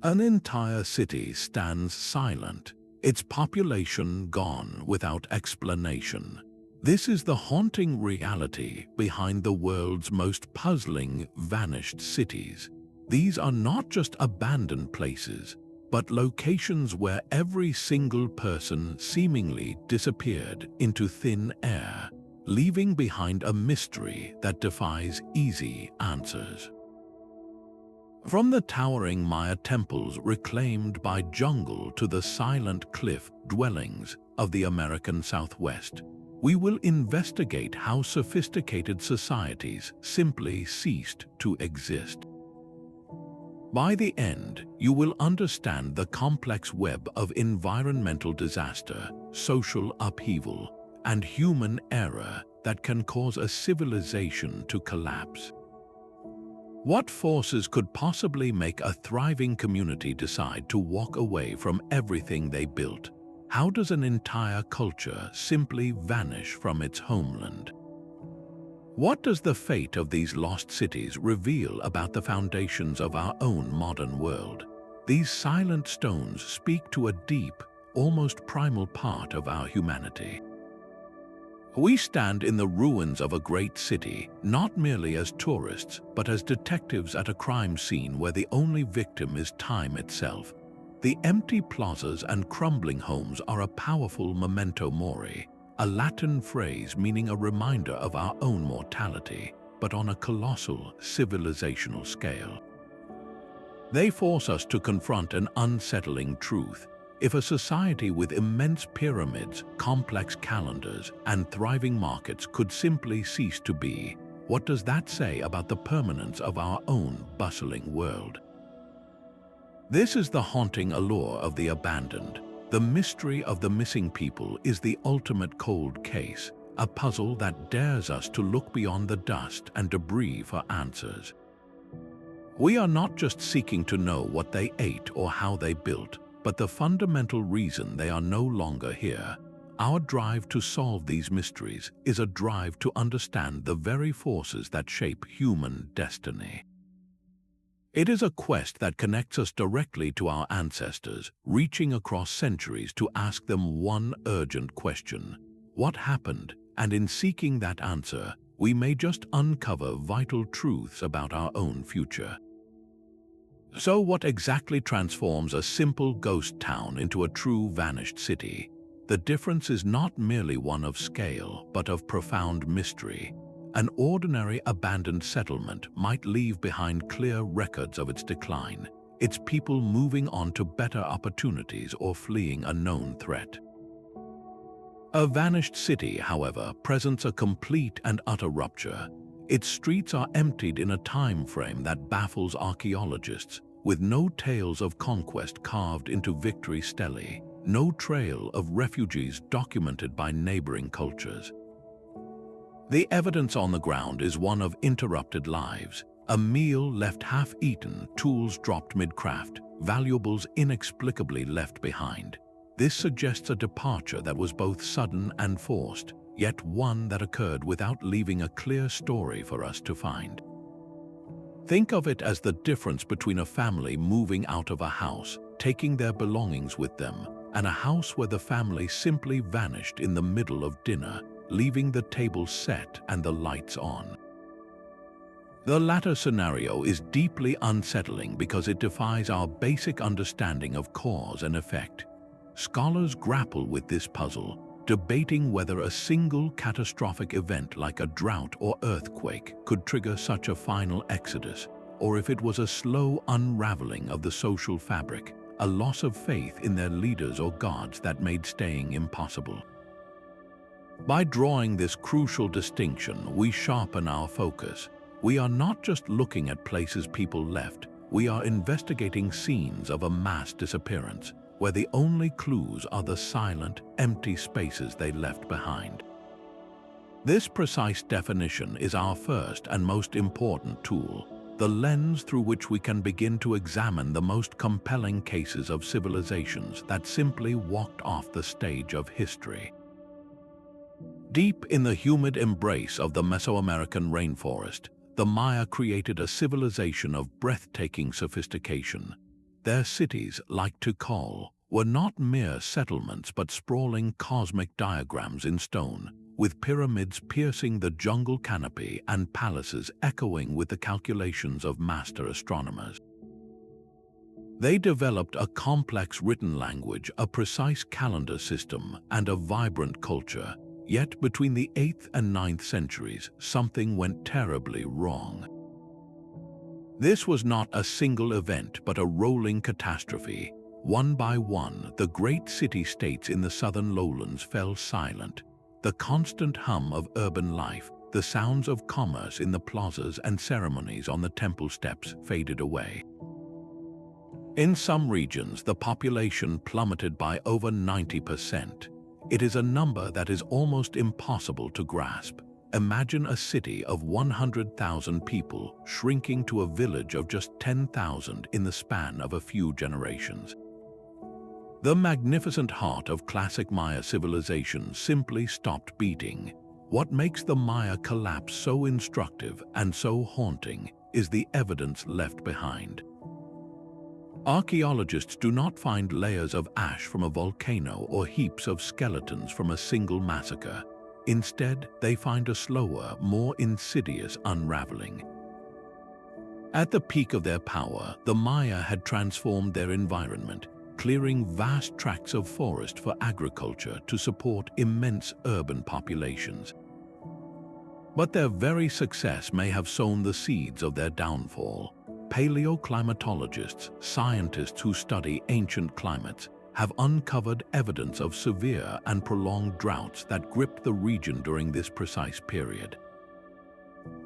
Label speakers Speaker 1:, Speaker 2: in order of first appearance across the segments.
Speaker 1: An entire city stands silent, its population gone without explanation. This is the haunting reality behind the world's most puzzling vanished cities. These are not just abandoned places, but locations where every single person seemingly disappeared into thin air, leaving behind a mystery that defies easy answers. From the towering Maya temples reclaimed by jungle to the silent cliff dwellings of the American Southwest, we will investigate how sophisticated societies simply ceased to exist. By the end, you will understand the complex web of environmental disaster, social upheaval, and human error that can cause a civilization to collapse. What forces could possibly make a thriving community decide to walk away from everything they built? How does an entire culture simply vanish from its homeland? What does the fate of these lost cities reveal about the foundations of our own modern world? These silent stones speak to a deep, almost primal part of our humanity. We stand in the ruins of a great city, not merely as tourists, but as detectives at a crime scene where the only victim is time itself. The empty plazas and crumbling homes are a powerful memento mori, a Latin phrase meaning a reminder of our own mortality, but on a colossal civilizational scale. They force us to confront an unsettling truth. If a society with immense pyramids, complex calendars, and thriving markets could simply cease to be, what does that say about the permanence of our own bustling world? This is the haunting allure of the abandoned. The mystery of the missing people is the ultimate cold case, a puzzle that dares us to look beyond the dust and debris for answers. We are not just seeking to know what they ate or how they built, but the fundamental reason they are no longer here. Our drive to solve these mysteries is a drive to understand the very forces that shape human destiny. It is a quest that connects us directly to our ancestors, reaching across centuries to ask them one urgent question: what happened? And in seeking that answer, we may just uncover vital truths about our own future. So what exactly transforms a simple ghost town into a true vanished city? The difference is not merely one of scale, but of profound mystery. An ordinary abandoned settlement might leave behind clear records of its decline, its people moving on to better opportunities or fleeing a known threat. A vanished city, however, presents a complete and utter rupture. Its streets are emptied in a time frame that baffles archaeologists, with no tales of conquest carved into victory stelae, no trail of refugees documented by neighboring cultures. The evidence on the ground is one of interrupted lives, a meal left half-eaten, tools dropped mid-craft, valuables inexplicably left behind. This suggests a departure that was both sudden and forced, yet one that occurred without leaving a clear story for us to find. Think of it as the difference between a family moving out of a house, taking their belongings with them, and a house where the family simply vanished in the middle of dinner, leaving the table set and the lights on. The latter scenario is deeply unsettling because it defies our basic understanding of cause and effect. Scholars grapple with this puzzle, debating whether a single catastrophic event like a drought or earthquake could trigger such a final exodus, or if it was a slow unraveling of the social fabric, a loss of faith in their leaders or gods that made staying impossible. By drawing this crucial distinction, we sharpen our focus. We are not just looking at places people left, we are investigating scenes of a mass disappearance, where the only clues are the silent, empty spaces they left behind. This precise definition is our first and most important tool, the lens through which we can begin to examine the most compelling cases of civilizations that simply walked off the stage of history. Deep in the humid embrace of the Mesoamerican rainforest, the Maya created a civilization of breathtaking sophistication. Their cities, like Tikal, were not mere settlements but sprawling cosmic diagrams in stone, with pyramids piercing the jungle canopy and palaces echoing with the calculations of master astronomers. They developed a complex written language, a precise calendar system, and a vibrant culture. Yet between the 8th and 9th centuries, something went terribly wrong. This was not a single event but a rolling catastrophe. One by one, the great city-states in the southern lowlands fell silent. The constant hum of urban life, the sounds of commerce in the plazas and ceremonies on the temple steps faded away. In some regions, the population plummeted by over 90%. It is a number that is almost impossible to grasp. Imagine a city of 100,000 people shrinking to a village of just 10,000 in the span of a few generations. The magnificent heart of classic Maya civilization simply stopped beating. What makes the Maya collapse so instructive and so haunting is the evidence left behind. Archaeologists do not find layers of ash from a volcano or heaps of skeletons from a single massacre. Instead, they find a slower, more insidious unraveling. At the peak of their power, the Maya had transformed their environment, clearing vast tracts of forest for agriculture to support immense urban populations. But their very success may have sown the seeds of their downfall. Paleoclimatologists, scientists who study ancient climates, have uncovered evidence of severe and prolonged droughts that gripped the region during this precise period.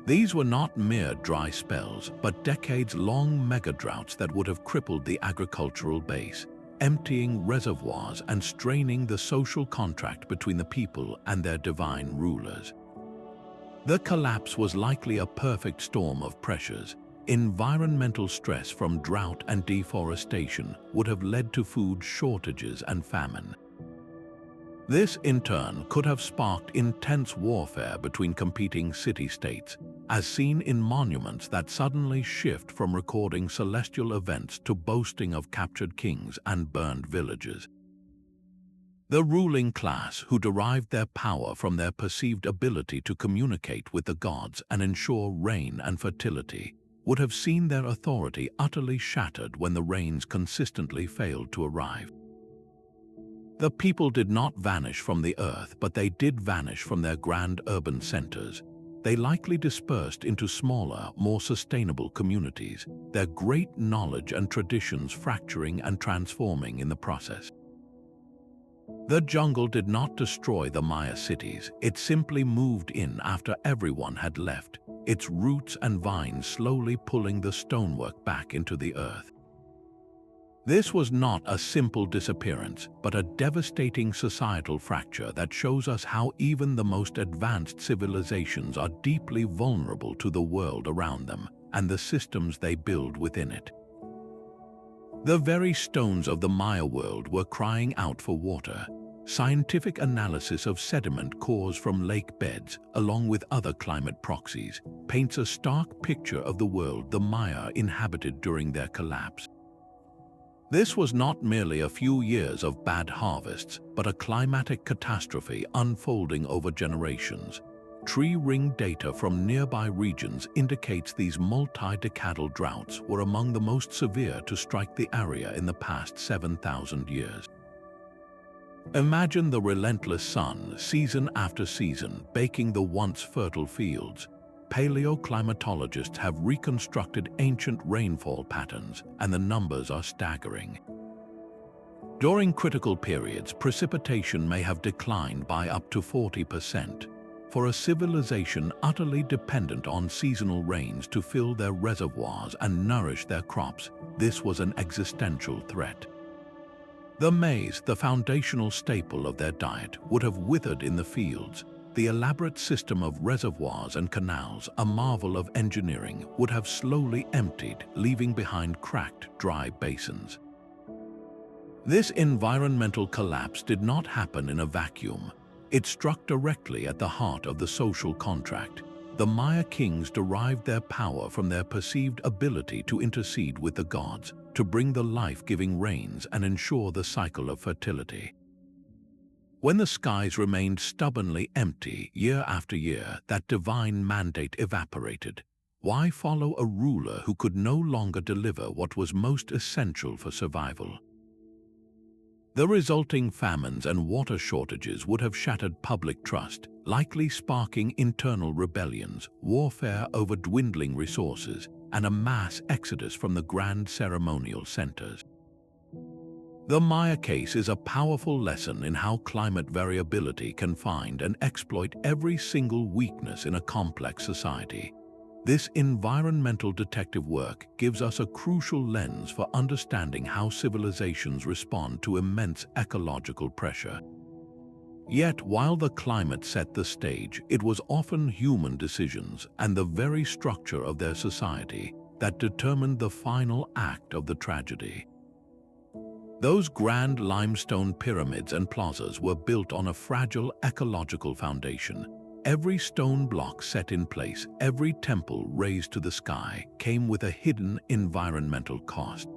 Speaker 1: These were not mere dry spells, but decades-long mega-droughts that would have crippled the agricultural base, emptying reservoirs and straining the social contract between the people and their divine rulers. The collapse was likely a perfect storm of pressures. Environmental stress from drought and deforestation would have led to food shortages and famine. This, in turn, could have sparked intense warfare between competing city-states, as seen in monuments that suddenly shift from recording celestial events to boasting of captured kings and burned villages. The ruling class, who derived their power from their perceived ability to communicate with the gods and ensure rain and fertility, would have seen their authority utterly shattered when the rains consistently failed to arrive. The people did not vanish from the earth, but they did vanish from their grand urban centers. They likely dispersed into smaller, more sustainable communities, their great knowledge and traditions fracturing and transforming in the process. The jungle did not destroy the Maya cities, it simply moved in after everyone had left, its roots and vines slowly pulling the stonework back into the earth. This was not a simple disappearance, but a devastating societal fracture that shows us how even the most advanced civilizations are deeply vulnerable to the world around them and the systems they build within it. The very stones of the Maya world were crying out for water. Scientific analysis of sediment cores from lake beds, along with other climate proxies, paints a stark picture of the world the Maya inhabited during their collapse. This was not merely a few years of bad harvests, but a climatic catastrophe unfolding over generations. Tree-ring data from nearby regions indicates these multi-decadal droughts were among the most severe to strike the area in the past 7,000 years. Imagine the relentless sun, season after season, baking the once fertile fields. Paleoclimatologists have reconstructed ancient rainfall patterns, and the numbers are staggering. During critical periods, precipitation may have declined by up to 40%. For a civilization utterly dependent on seasonal rains to fill their reservoirs and nourish their crops, this was an existential threat. The maize, the foundational staple of their diet, would have withered in the fields. The elaborate system of reservoirs and canals, a marvel of engineering, would have slowly emptied, leaving behind cracked, dry basins. This environmental collapse did not happen in a vacuum. It struck directly at the heart of the social contract. The Maya kings derived their power from their perceived ability to intercede with the gods, to bring the life-giving rains and ensure the cycle of fertility. When the skies remained stubbornly empty year after year, that divine mandate evaporated. Why follow a ruler who could no longer deliver what was most essential for survival? The resulting famines and water shortages would have shattered public trust, likely sparking internal rebellions, warfare over dwindling resources, and a mass exodus from the grand ceremonial centers. The Maya case is a powerful lesson in how climate variability can find and exploit every single weakness in a complex society. This environmental detective work gives us a crucial lens for understanding how civilizations respond to immense ecological pressure. Yet, while the climate set the stage, it was often human decisions and the very structure of their society that determined the final act of the tragedy. Those grand limestone pyramids and plazas were built on a fragile ecological foundation. Every stone block set in place, every temple raised to the sky, came with a hidden environmental cost.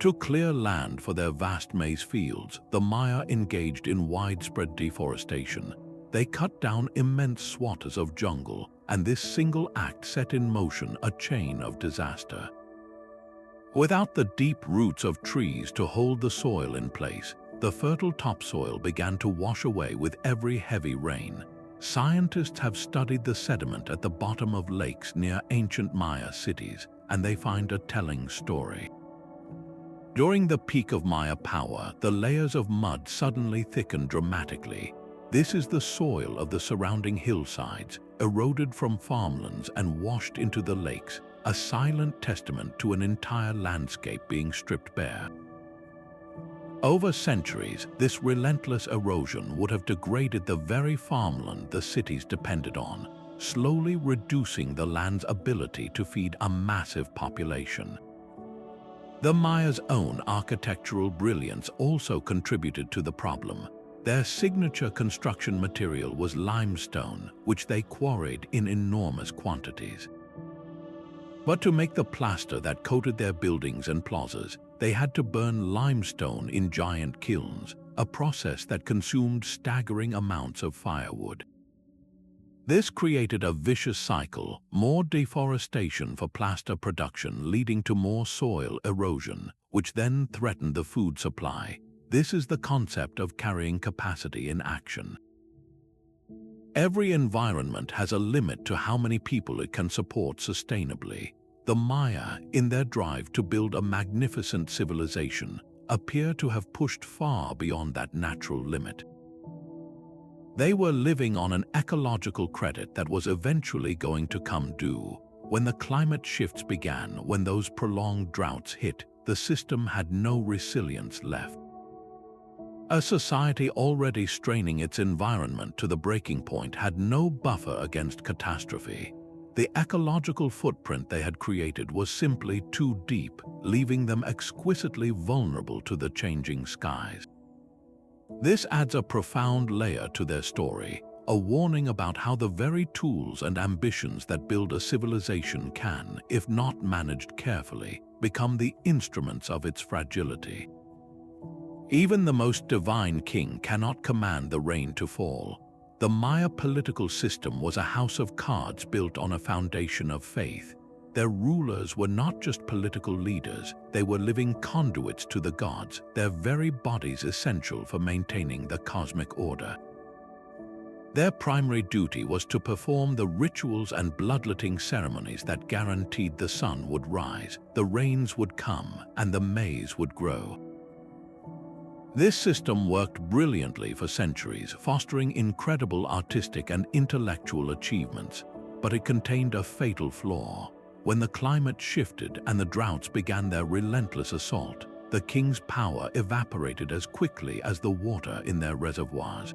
Speaker 1: To clear land for their vast maize fields, the Maya engaged in widespread deforestation. They cut down immense swaths of jungle, and this single act set in motion a chain of disaster. Without the deep roots of trees to hold the soil in place, the fertile topsoil began to wash away with every heavy rain. Scientists have studied the sediment at the bottom of lakes near ancient Maya cities, and they find a telling story. During the peak of Maya power, the layers of mud suddenly thickened dramatically. This is the soil of the surrounding hillsides, eroded from farmlands and washed into the lakes, a silent testament to an entire landscape being stripped bare. Over centuries, this relentless erosion would have degraded the very farmland the cities depended on, slowly reducing the land's ability to feed a massive population. The Maya's own architectural brilliance also contributed to the problem. Their signature construction material was limestone, which they quarried in enormous quantities. But to make the plaster that coated their buildings and plazas, they had to burn limestone in giant kilns, a process that consumed staggering amounts of firewood. This created a vicious cycle, more deforestation for plaster production leading to more soil erosion, which then threatened the food supply. This is the concept of carrying capacity in action. Every environment has a limit to how many people it can support sustainably. The Maya, in their drive to build a magnificent civilization, appear to have pushed far beyond that natural limit. They were living on an ecological credit that was eventually going to come due. When the climate shifts began, when those prolonged droughts hit, the system had no resilience left. A society already straining its environment to the breaking point had no buffer against catastrophe. The ecological footprint they had created was simply too deep, leaving them exquisitely vulnerable to the changing skies. This adds a profound layer to their story, a warning about how the very tools and ambitions that build a civilization can, if not managed carefully, become the instruments of its fragility. Even the most divine king cannot command the rain to fall. The Maya political system was a house of cards built on a foundation of faith. Their rulers were not just political leaders, they were living conduits to the gods, their very bodies essential for maintaining the cosmic order. Their primary duty was to perform the rituals and bloodletting ceremonies that guaranteed the sun would rise, the rains would come, and the maize would grow. This system worked brilliantly for centuries, fostering incredible artistic and intellectual achievements, but it contained a fatal flaw. When the climate shifted and the droughts began their relentless assault, the king's power evaporated as quickly as the water in their reservoirs.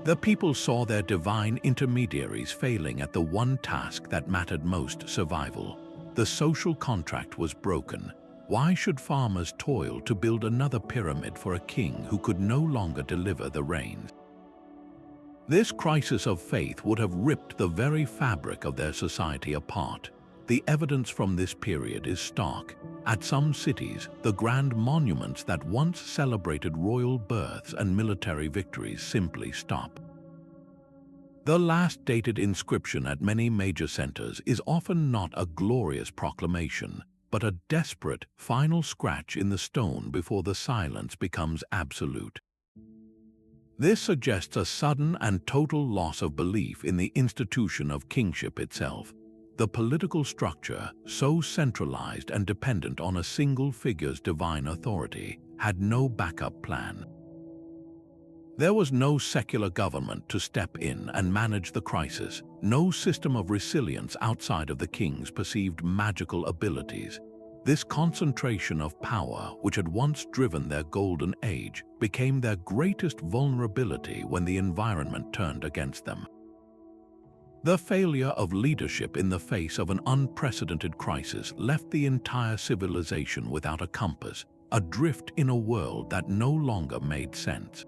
Speaker 1: The people saw their divine intermediaries failing at the one task that mattered most: survival. The social contract was broken. Why should farmers toil to build another pyramid for a king who could no longer deliver the rains? This crisis of faith would have ripped the very fabric of their society apart. The evidence from this period is stark. At some cities, the grand monuments that once celebrated royal births and military victories simply stop. The last dated inscription at many major centers is often not a glorious proclamation, but a desperate, final scratch in the stone before the silence becomes absolute. This suggests a sudden and total loss of belief in the institution of kingship itself. The political structure, so centralized and dependent on a single figure's divine authority, had no backup plan. There was no secular government to step in and manage the crisis, no system of resilience outside of the king's perceived magical abilities. This concentration of power, which had once driven their golden age, became their greatest vulnerability when the environment turned against them. The failure of leadership in the face of an unprecedented crisis left the entire civilization without a compass, adrift in a world that no longer made sense.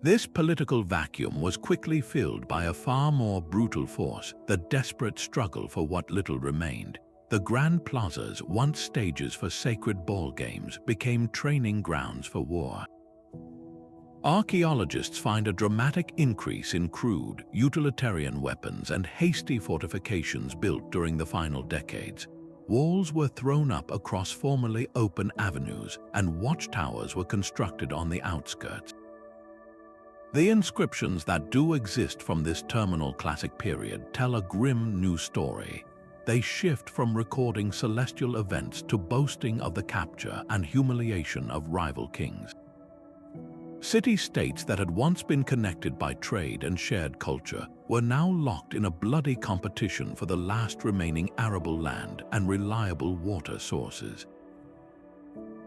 Speaker 1: This political vacuum was quickly filled by a far more brutal force, the desperate struggle for what little remained. The grand plazas, once stages for sacred ball games, became training grounds for war. Archaeologists find a dramatic increase in crude, utilitarian weapons and hasty fortifications built during the final decades. Walls were thrown up across formerly open avenues, and watchtowers were constructed on the outskirts. The inscriptions that do exist from this terminal classic period tell a grim new story. They shift from recording celestial events to boasting of the capture and humiliation of rival kings. City-states that had once been connected by trade and shared culture were now locked in a bloody competition for the last remaining arable land and reliable water sources.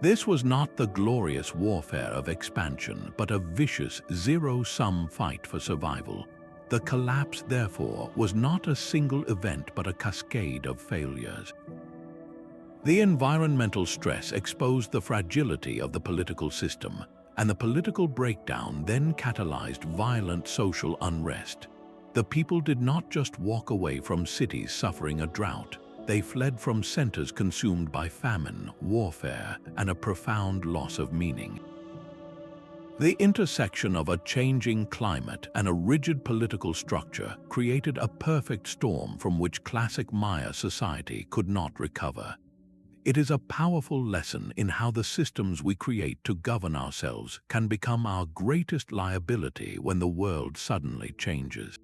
Speaker 1: This was not the glorious warfare of expansion, but a vicious, zero-sum fight for survival. The collapse, therefore, was not a single event but a cascade of failures. The environmental stress exposed the fragility of the political system, and the political breakdown then catalyzed violent social unrest. The people did not just walk away from cities suffering a drought. They fled from centers consumed by famine, warfare, and a profound loss of meaning. The intersection of a changing climate and a rigid political structure created a perfect storm from which classic Maya society could not recover. It is a powerful lesson in how the systems we create to govern ourselves can become our greatest liability when the world suddenly changes.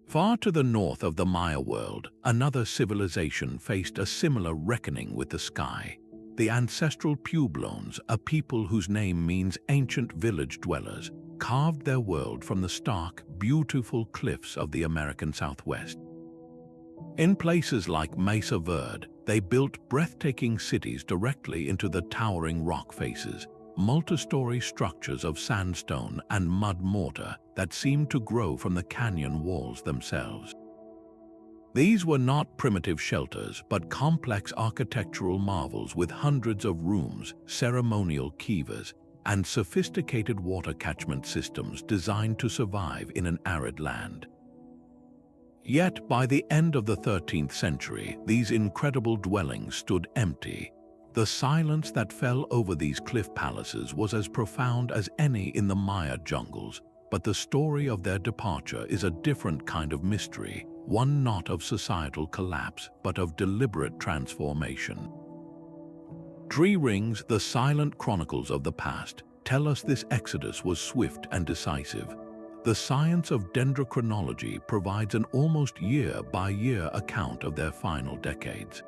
Speaker 1: Far to the north of the Maya world, another civilization faced a similar reckoning with the sky. The Ancestral Puebloans, a people whose name means ancient village dwellers, carved their world from the stark, beautiful cliffs of the American Southwest. In places like Mesa Verde, they built breathtaking cities directly into the towering rock faces, multi-story structures of sandstone and mud mortar that seemed to grow from the canyon walls themselves. These were not primitive shelters, but complex architectural marvels with hundreds of rooms, ceremonial kivas, and sophisticated water catchment systems designed to survive in an arid land. Yet, by the end of the 13th century, these incredible dwellings stood empty. The silence that fell over these cliff palaces was as profound as any in the Maya jungles, but the story of their departure is a different kind of mystery, one not of societal collapse, but of deliberate transformation. Tree rings, the silent chronicles of the past, tell us this exodus was swift and decisive. The science of dendrochronology provides an almost year-by-year account of their final decades.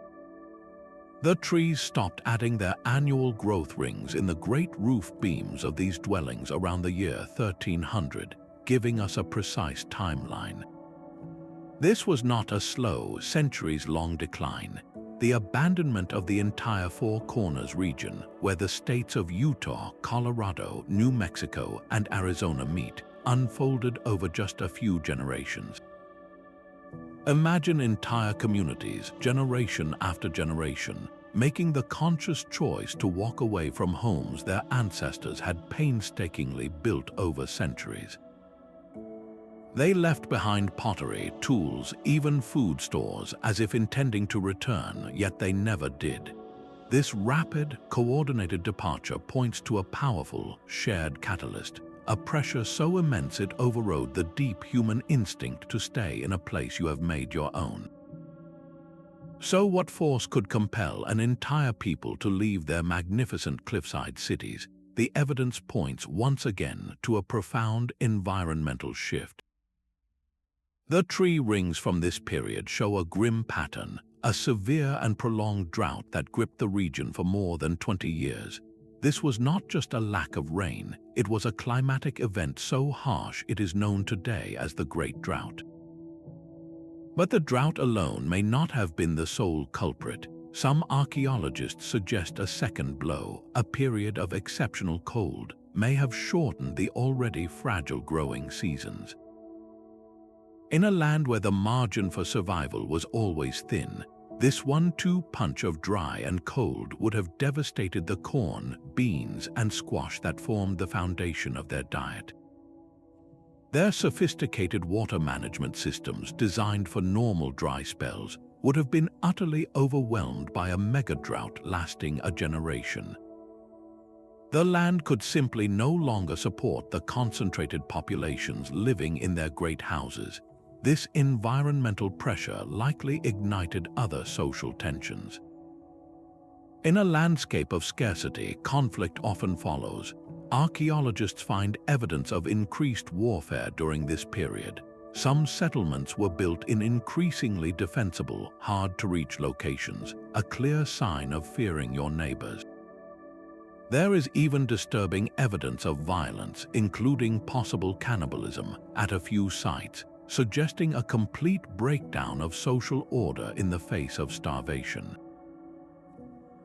Speaker 1: The trees stopped adding their annual growth rings in the great roof beams of these dwellings around the year 1300, giving us a precise timeline. This was not a slow, centuries-long decline. The abandonment of the entire Four Corners region, where the states of Utah, Colorado, New Mexico, and Arizona meet, unfolded over just a few generations. Imagine entire communities, generation after generation, making the conscious choice to walk away from homes their ancestors had painstakingly built over centuries. They left behind pottery, tools, even food stores, as if intending to return, yet they never did. This rapid, coordinated departure points to a powerful, shared catalyst, a pressure so immense it overrode the deep human instinct to stay in a place you have made your own. So what force could compel an entire people to leave their magnificent cliffside cities? The evidence points once again to a profound environmental shift. The tree rings from this period show a grim pattern, a severe and prolonged drought that gripped the region for more than 20 years. This was not just a lack of rain, it was a climatic event so harsh it is known today as the Great Drought. But the drought alone may not have been the sole culprit. Some archaeologists suggest a second blow, a period of exceptional cold, may have shortened the already fragile growing seasons. In a land where the margin for survival was always thin, this 1-2 punch of dry and cold would have devastated the corn, beans, and squash that formed the foundation of their diet. Their sophisticated water management systems designed for normal dry spells would have been utterly overwhelmed by a mega-drought lasting a generation. The land could simply no longer support the concentrated populations living in their great houses. This environmental pressure likely ignited other social tensions. In a landscape of scarcity, conflict often follows. Archaeologists find evidence of increased warfare during this period. Some settlements were built in increasingly defensible, hard-to-reach locations, a clear sign of fearing your neighbors. There is even disturbing evidence of violence, including possible cannibalism, at a few sites, suggesting a complete breakdown of social order in the face of starvation.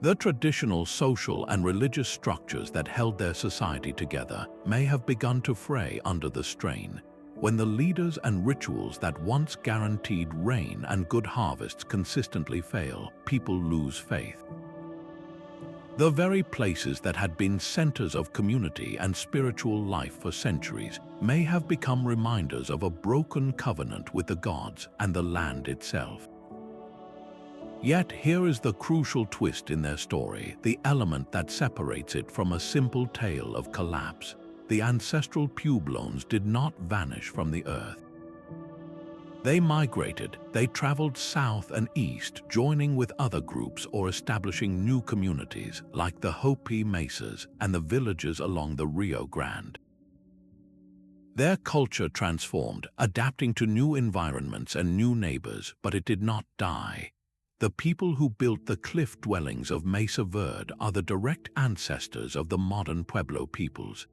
Speaker 1: The traditional social and religious structures that held their society together may have begun to fray under the strain. When the leaders and rituals that once guaranteed rain and good harvests consistently fail, people lose faith. The very places that had been centers of community and spiritual life for centuries may have become reminders of a broken covenant with the gods and the land itself. Yet here is the crucial twist in their story, the element that separates it from a simple tale of collapse. The ancestral Puebloans did not vanish from the earth. They migrated, they traveled south and east, joining with other groups or establishing new communities like the Hopi Mesas and the villages along the Rio Grande. Their culture transformed, adapting to new environments and new neighbors, but it did not die. The people who built the cliff dwellings of Mesa Verde are the direct ancestors of the modern Pueblo peoples.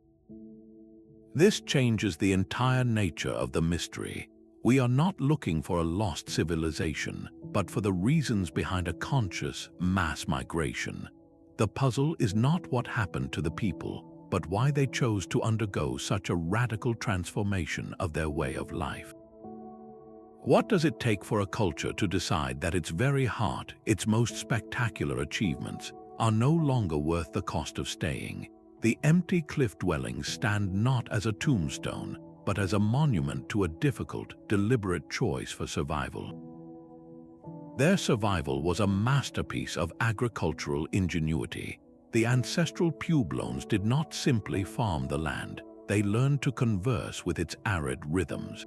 Speaker 1: This changes the entire nature of the mystery. We are not looking for a lost civilization, but for the reasons behind a conscious mass migration. The puzzle is not what happened to the people, but why they chose to undergo such a radical transformation of their way of life. What does it take for a culture to decide that its very heart, its most spectacular achievements, are no longer worth the cost of staying? The empty cliff dwellings stand not as a tombstone, but as a monument to a difficult, deliberate choice for survival. Their survival was a masterpiece of agricultural ingenuity. The ancestral Puebloans did not simply farm the land, they learned to converse with its arid rhythms.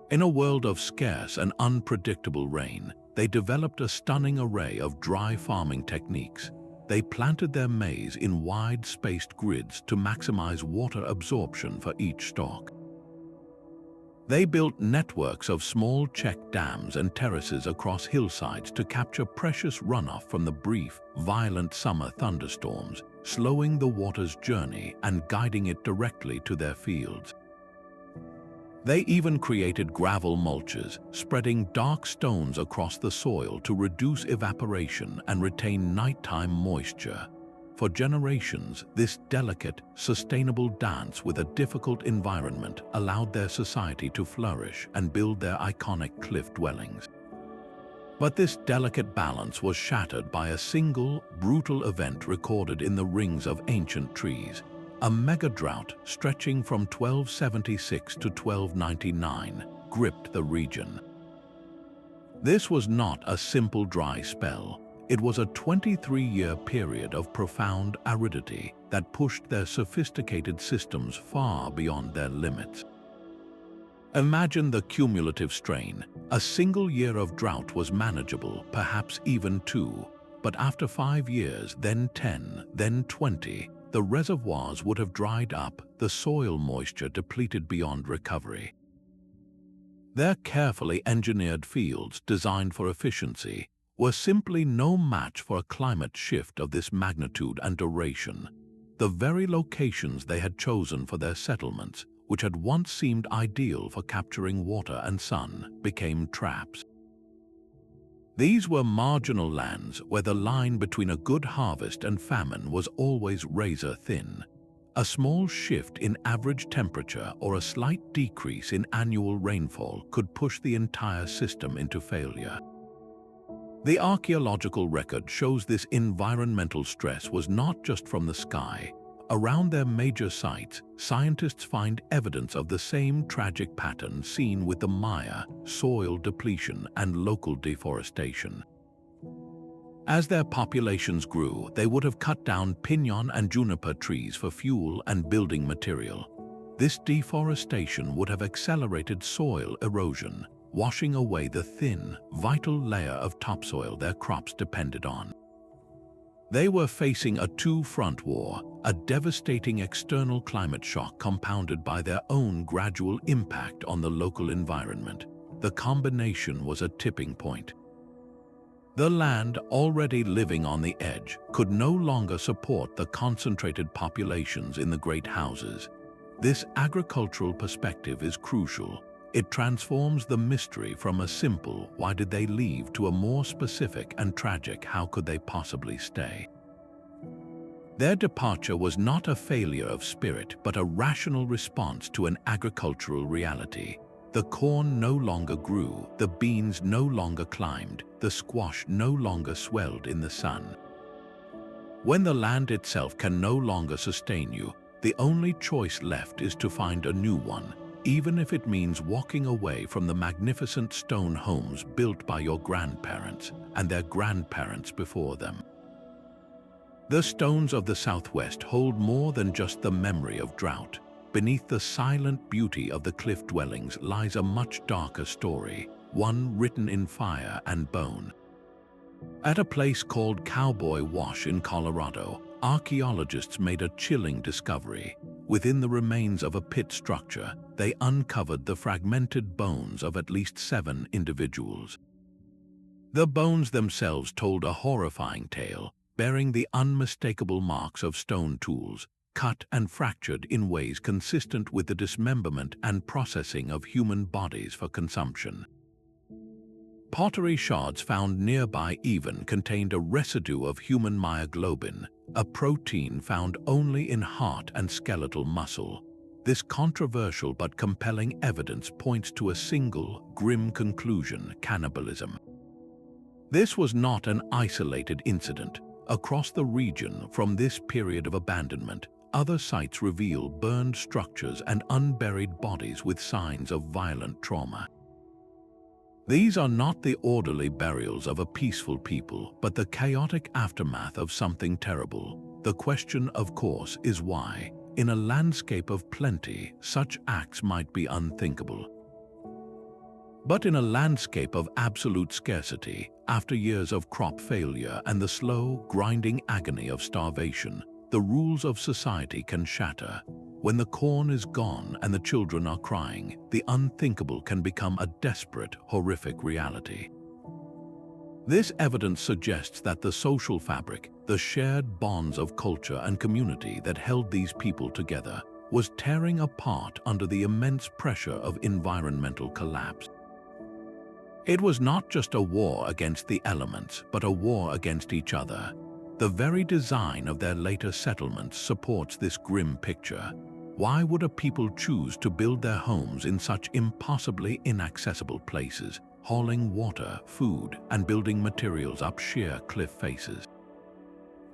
Speaker 1: In a world of scarce and unpredictable rain, they developed a stunning array of dry farming techniques. They planted their maize in wide-spaced grids to maximize water absorption for each stalk. They built networks of small check dams and terraces across hillsides to capture precious runoff from the brief, violent summer thunderstorms, slowing the water's journey and guiding it directly to their fields. They even created gravel mulches, spreading dark stones across the soil to reduce evaporation and retain nighttime moisture. For generations, this delicate, sustainable dance with a difficult environment allowed their society to flourish and build their iconic cliff dwellings. But this delicate balance was shattered by a single, brutal event recorded in the rings of ancient trees. A mega-drought stretching from 1276 to 1299 gripped the region. This was not a simple dry spell. It was a 23-year period of profound aridity that pushed their sophisticated systems far beyond their limits. Imagine the cumulative strain. A single year of drought was manageable, perhaps even 2. But after 5 years, then 10, then 20, the reservoirs would have dried up, the soil moisture depleted beyond recovery. Their carefully engineered fields, designed for efficiency, were simply no match for a climate shift of this magnitude and duration. The very locations they had chosen for their settlements, which had once seemed ideal for capturing water and sun, became traps. These were marginal lands where the line between a good harvest and famine was always razor-thin. A small shift in average temperature or a slight decrease in annual rainfall could push the entire system into failure. The archaeological record shows this environmental stress was not just from the sky. Around their major sites, scientists find evidence of the same tragic pattern seen with the Maya: soil depletion and local deforestation. As their populations grew, they would have cut down pinon and juniper trees for fuel and building material. This deforestation would have accelerated soil erosion, washing away the thin, vital layer of topsoil their crops depended on. They were facing a two-front war, a devastating external climate shock compounded by their own gradual impact on the local environment. The combination was a tipping point. The land, already living on the edge, could no longer support the concentrated populations in the great houses. This agricultural perspective is crucial. It transforms the mystery from a simple "why did they leave" to a more specific and tragic "how could they possibly stay?" Their departure was not a failure of spirit, but a rational response to an agricultural reality. The corn no longer grew, the beans no longer climbed, the squash no longer swelled in the sun. When the land itself can no longer sustain you, the only choice left is to find a new one, even if it means walking away from the magnificent stone homes built by your grandparents and their grandparents before them. The stones of the Southwest hold more than just the memory of drought. Beneath the silent beauty of the cliff dwellings lies a much darker story, one written in fire and bone. At a place called Cowboy Wash in Colorado, archaeologists made a chilling discovery. Within the remains of a pit structure, they uncovered the fragmented bones of at least 7 individuals. The bones themselves told a horrifying tale, bearing the unmistakable marks of stone tools, cut and fractured in ways consistent with the dismemberment and processing of human bodies for consumption. Pottery shards found nearby even contained a residue of human myoglobin, a protein found only in heart and skeletal muscle. This controversial but compelling evidence points to a single, grim conclusion: cannibalism. This was not an isolated incident. Across the region from this period of abandonment, other sites reveal burned structures and unburied bodies with signs of violent trauma. These are not the orderly burials of a peaceful people, but the chaotic aftermath of something terrible. The question, of course, is why, in a landscape of plenty, such acts might be unthinkable. But in a landscape of absolute scarcity, after years of crop failure and the slow, grinding agony of starvation, the rules of society can shatter. When the corn is gone and the children are crying, the unthinkable can become a desperate, horrific reality. This evidence suggests that the social fabric, the shared bonds of culture and community that held these people together, was tearing apart under the immense pressure of environmental collapse. It was not just a war against the elements, but a war against each other. The very design of their later settlements supports this grim picture. Why would a people choose to build their homes in such impossibly inaccessible places, hauling water, food, and building materials up sheer cliff faces?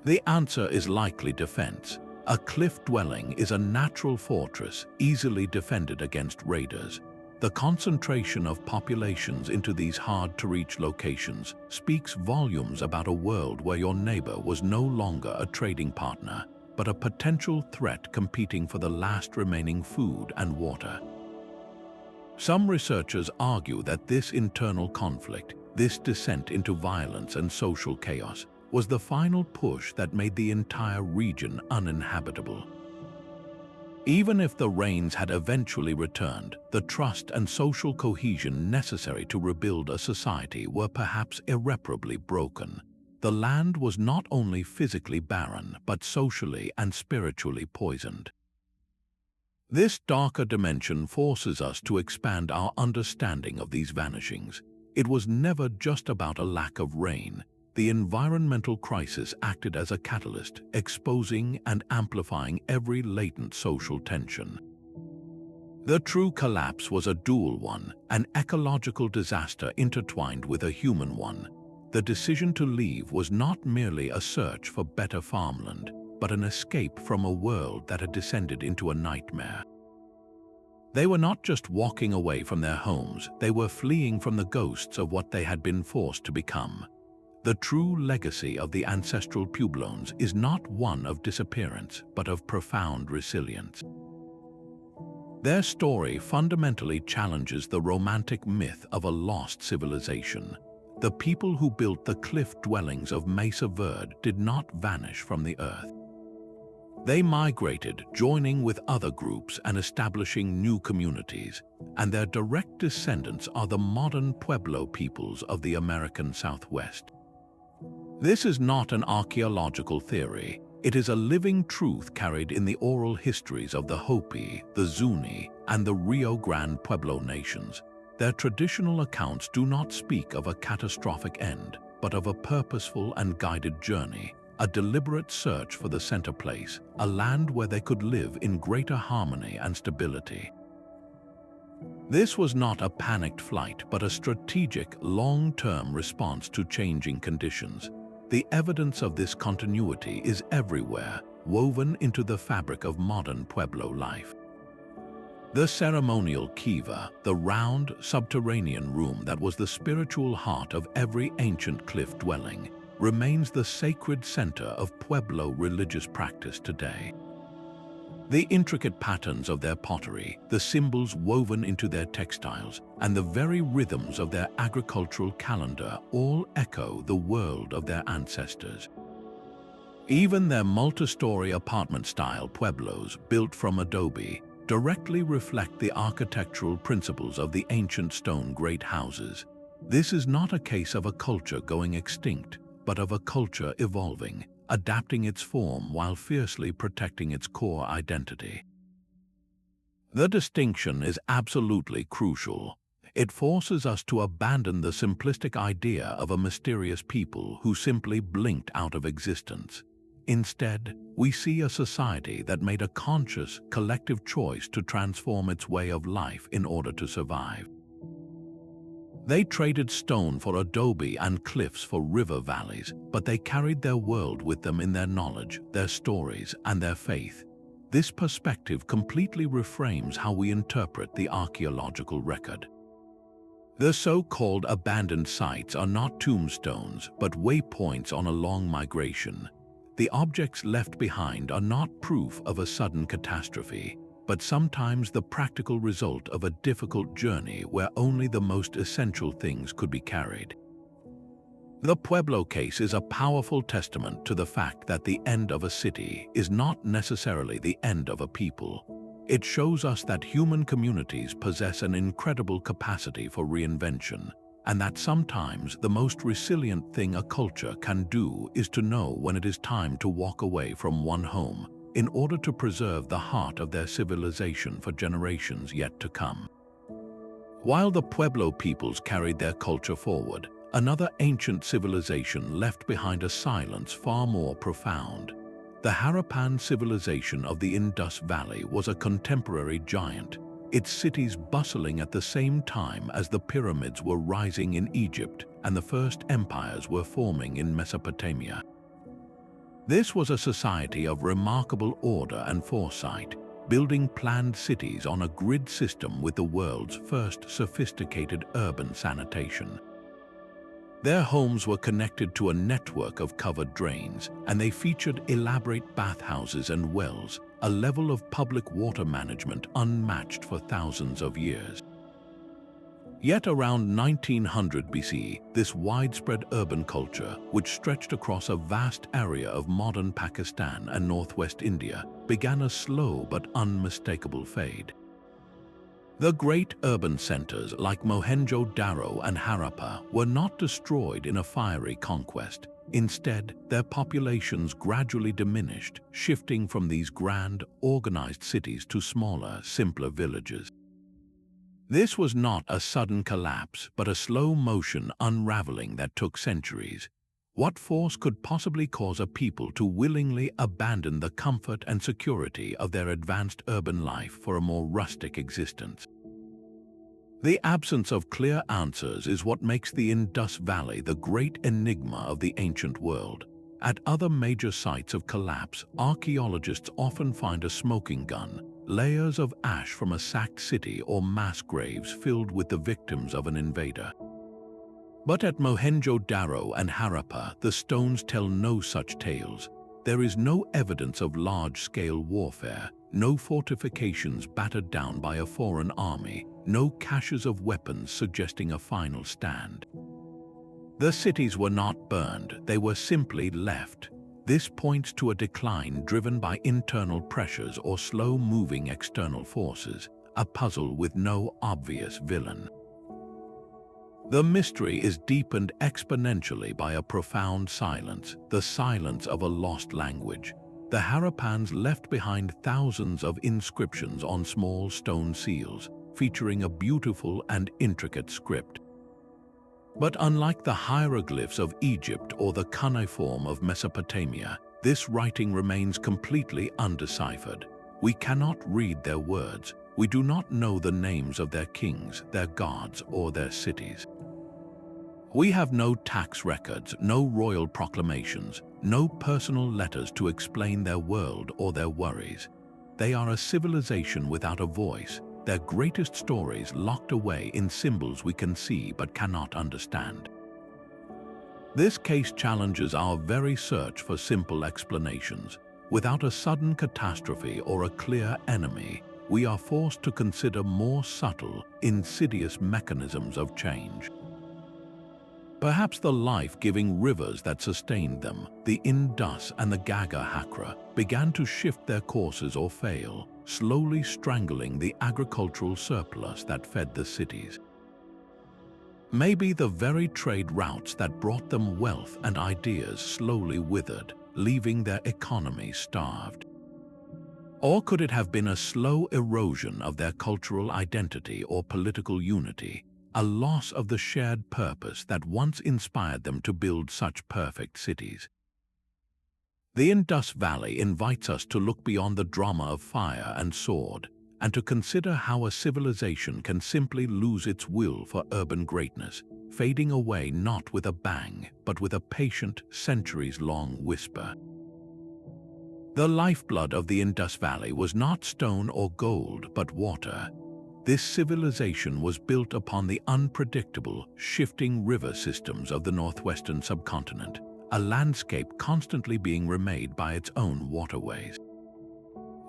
Speaker 1: The answer is likely defense. A cliff dwelling is a natural fortress, easily defended against raiders. The concentration of populations into these hard-to-reach locations speaks volumes about a world where your neighbor was no longer a trading partner, but a potential threat competing for the last remaining food and water. Some researchers argue that this internal conflict, this descent into violence and social chaos, was the final push that made the entire region uninhabitable. Even if the rains had eventually returned, the trust and social cohesion necessary to rebuild a society were perhaps irreparably broken. The land was not only physically barren, but socially and spiritually poisoned. This darker dimension forces us to expand our understanding of these vanishings. It was never just about a lack of rain. The environmental crisis acted as a catalyst, exposing and amplifying every latent social tension. The true collapse was a dual one, an ecological disaster intertwined with a human one. The decision to leave was not merely a search for better farmland, but an escape from a world that had descended into a nightmare. They were not just walking away from their homes, they were fleeing from the ghosts of what they had been forced to become. The true legacy of the Ancestral Puebloans is not one of disappearance, but of profound resilience. Their story fundamentally challenges the romantic myth of a lost civilization. The people who built the cliff dwellings of Mesa Verde did not vanish from the earth. They migrated, joining with other groups and establishing new communities, and their direct descendants are the modern Pueblo peoples of the American Southwest. This is not an archaeological theory. It is a living truth carried in the oral histories of the Hopi, the Zuni, and the Rio Grande Pueblo nations. Their traditional accounts do not speak of a catastrophic end, but of a purposeful and guided journey, a deliberate search for the center place, a land where they could live in greater harmony and stability. This was not a panicked flight, but a strategic, long-term response to changing conditions. The evidence of this continuity is everywhere, woven into the fabric of modern Pueblo life. The ceremonial kiva, the round, subterranean room that was the spiritual heart of every ancient cliff dwelling, remains the sacred center of Pueblo religious practice today. The intricate patterns of their pottery, the symbols woven into their textiles, and the very rhythms of their agricultural calendar all echo the world of their ancestors. Even their multi-story apartment-style pueblos, built from adobe, directly reflect the architectural principles of the ancient stone great houses. This is not a case of a culture going extinct, but of a culture evolving, adapting its form while fiercely protecting its core identity. The distinction is absolutely crucial. It forces us to abandon the simplistic idea of a mysterious people who simply blinked out of existence. Instead, we see a society that made a conscious, collective choice to transform its way of life in order to survive. They traded stone for adobe and cliffs for river valleys, but they carried their world with them in their knowledge, their stories, and their faith. This perspective completely reframes how we interpret the archaeological record. The so-called abandoned sites are not tombstones, but waypoints on a long migration. The objects left behind are not proof of a sudden catastrophe, but sometimes the practical result of a difficult journey where only the most essential things could be carried. The Pueblo case is a powerful testament to the fact that the end of a city is not necessarily the end of a people. It shows us that human communities possess an incredible capacity for reinvention, and that sometimes the most resilient thing a culture can do is to know when it is time to walk away from one home in order to preserve the heart of their civilization for generations yet to come. While the Pueblo peoples carried their culture forward, another ancient civilization left behind a silence far more profound. The Harappan civilization of the Indus Valley was a contemporary giant, its cities bustling at the same time as the pyramids were rising in Egypt and the first empires were forming in Mesopotamia. This was a society of remarkable order and foresight, building planned cities on a grid system with the world's first sophisticated urban sanitation. Their homes were connected to a network of covered drains, and they featured elaborate bathhouses and wells, a level of public water management unmatched for thousands of years. Yet around 1900 BC, this widespread urban culture, which stretched across a vast area of modern Pakistan and northwest India, began a slow but unmistakable fade. The great urban centers like Mohenjo-Daro and Harappa were not destroyed in a fiery conquest. Instead, their populations gradually diminished, shifting from these grand, organized cities to smaller, simpler villages. This was not a sudden collapse, but a slow-motion unraveling that took centuries. What force could possibly cause a people to willingly abandon the comfort and security of their advanced urban life for a more rustic existence? The absence of clear answers is what makes the Indus Valley the great enigma of the ancient world. At other major sites of collapse, archaeologists often find a smoking gun, layers of ash from a sacked city, or mass graves filled with the victims of an invader. But at Mohenjo-Daro and Harappa, the stones tell no such tales. There is no evidence of large-scale warfare, no fortifications battered down by a foreign army, no caches of weapons suggesting a final stand. The cities were not burned, they were simply left. This points to a decline driven by internal pressures or slow-moving external forces, a puzzle with no obvious villain. The mystery is deepened exponentially by a profound silence, the silence of a lost language. The Harappans left behind thousands of inscriptions on small stone seals, featuring a beautiful and intricate script. But unlike the hieroglyphs of Egypt or the cuneiform of Mesopotamia, this writing remains completely undeciphered. We cannot read their words. We do not know the names of their kings, their gods, or their cities. We have no tax records, no royal proclamations, no personal letters to explain their world or their worries. They are a civilization without a voice, their greatest stories locked away in symbols we can see but cannot understand. This case challenges our very search for simple explanations. Without a sudden catastrophe or a clear enemy, we are forced to consider more subtle, insidious mechanisms of change. Perhaps the life-giving rivers that sustained them, the Indus and the Ganga-Hakra, began to shift their courses or fail, slowly strangling the agricultural surplus that fed the cities. Maybe the very trade routes that brought them wealth and ideas slowly withered, leaving their economy starved. Or could it have been a slow erosion of their cultural identity or political unity, a loss of the shared purpose that once inspired them to build such perfect cities? The Indus Valley invites us to look beyond the drama of fire and sword, and to consider how a civilization can simply lose its will for urban greatness, fading away not with a bang, but with a patient, centuries-long whisper. The lifeblood of the Indus Valley was not stone or gold, but water. This civilization was built upon the unpredictable, shifting river systems of the northwestern subcontinent, a landscape constantly being remade by its own waterways.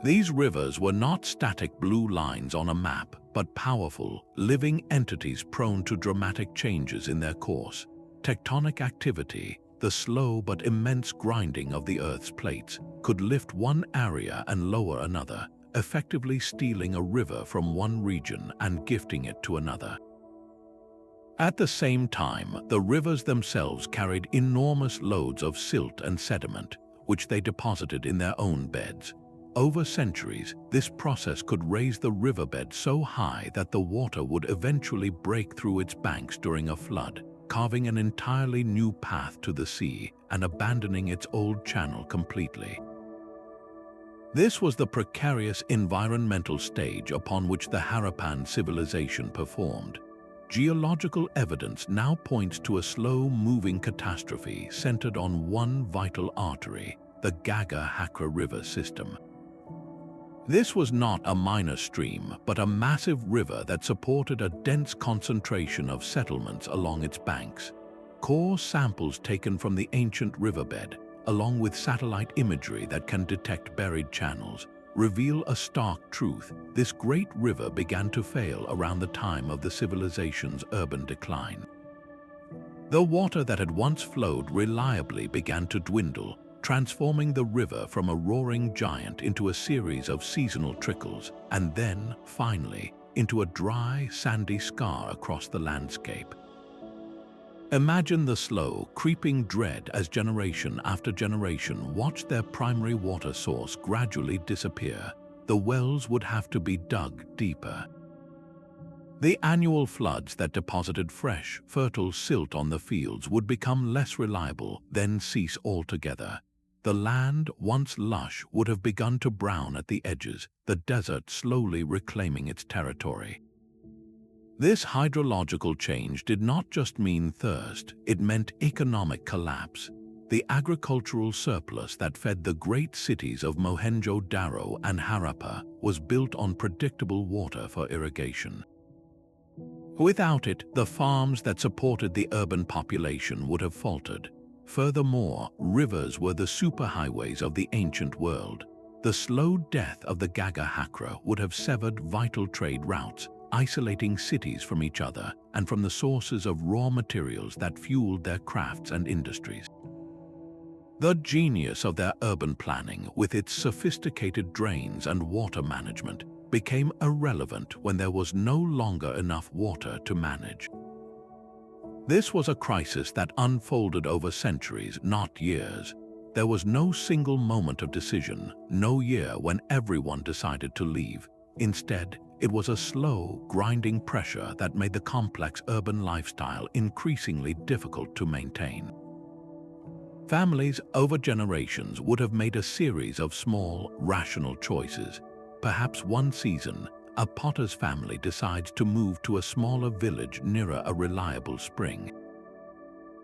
Speaker 1: These rivers were not static blue lines on a map, but powerful, living entities prone to dramatic changes in their course. Tectonic activity, the slow but immense grinding of the Earth's plates, could lift one area and lower another, effectively stealing a river from one region and gifting it to another. At the same time, the rivers themselves carried enormous loads of silt and sediment, which they deposited in their own beds. Over centuries, this process could raise the riverbed so high that the water would eventually break through its banks during a flood, carving an entirely new path to the sea and abandoning its old channel completely. This was the precarious environmental stage upon which the Harappan civilization performed. Geological evidence now points to a slow-moving catastrophe centered on one vital artery, the Gaga-Hakra River system. This was not a minor stream, but a massive river that supported a dense concentration of settlements along its banks. Core samples taken from the ancient riverbed, along with satellite imagery that can detect buried channels, reveal a stark truth: this great river began to fail around the time of the civilization's urban decline. The water that had once flowed reliably began to dwindle, transforming the river from a roaring giant into a series of seasonal trickles, and then, finally, into a dry, sandy scar across the landscape. Imagine the slow, creeping dread as generation after generation watched their primary water source gradually disappear. The wells would have to be dug deeper. The annual floods that deposited fresh, fertile silt on the fields would become less reliable, then cease altogether. The land, once lush, would have begun to brown at the edges, the desert slowly reclaiming its territory. This hydrological change did not just mean thirst, it meant economic collapse. The agricultural surplus that fed the great cities of Mohenjo-Daro and Harappa was built on predictable water for irrigation. Without it, the farms that supported the urban population would have faltered. Furthermore, rivers were the superhighways of the ancient world. The slow death of the Gaga-Hakra would have severed vital trade routes, isolating cities from each other and from the sources of raw materials that fueled their crafts and industries. The genius of their urban planning, with its sophisticated drains and water management, became irrelevant when there was no longer enough water to manage. This was a crisis that unfolded over centuries, not years. There was no single moment of decision, no year when everyone decided to leave. Instead, it was a slow, grinding pressure that made the complex urban lifestyle increasingly difficult to maintain. Families over generations would have made a series of small, rational choices. Perhaps one season, a potter's family decides to move to a smaller village nearer a reliable spring.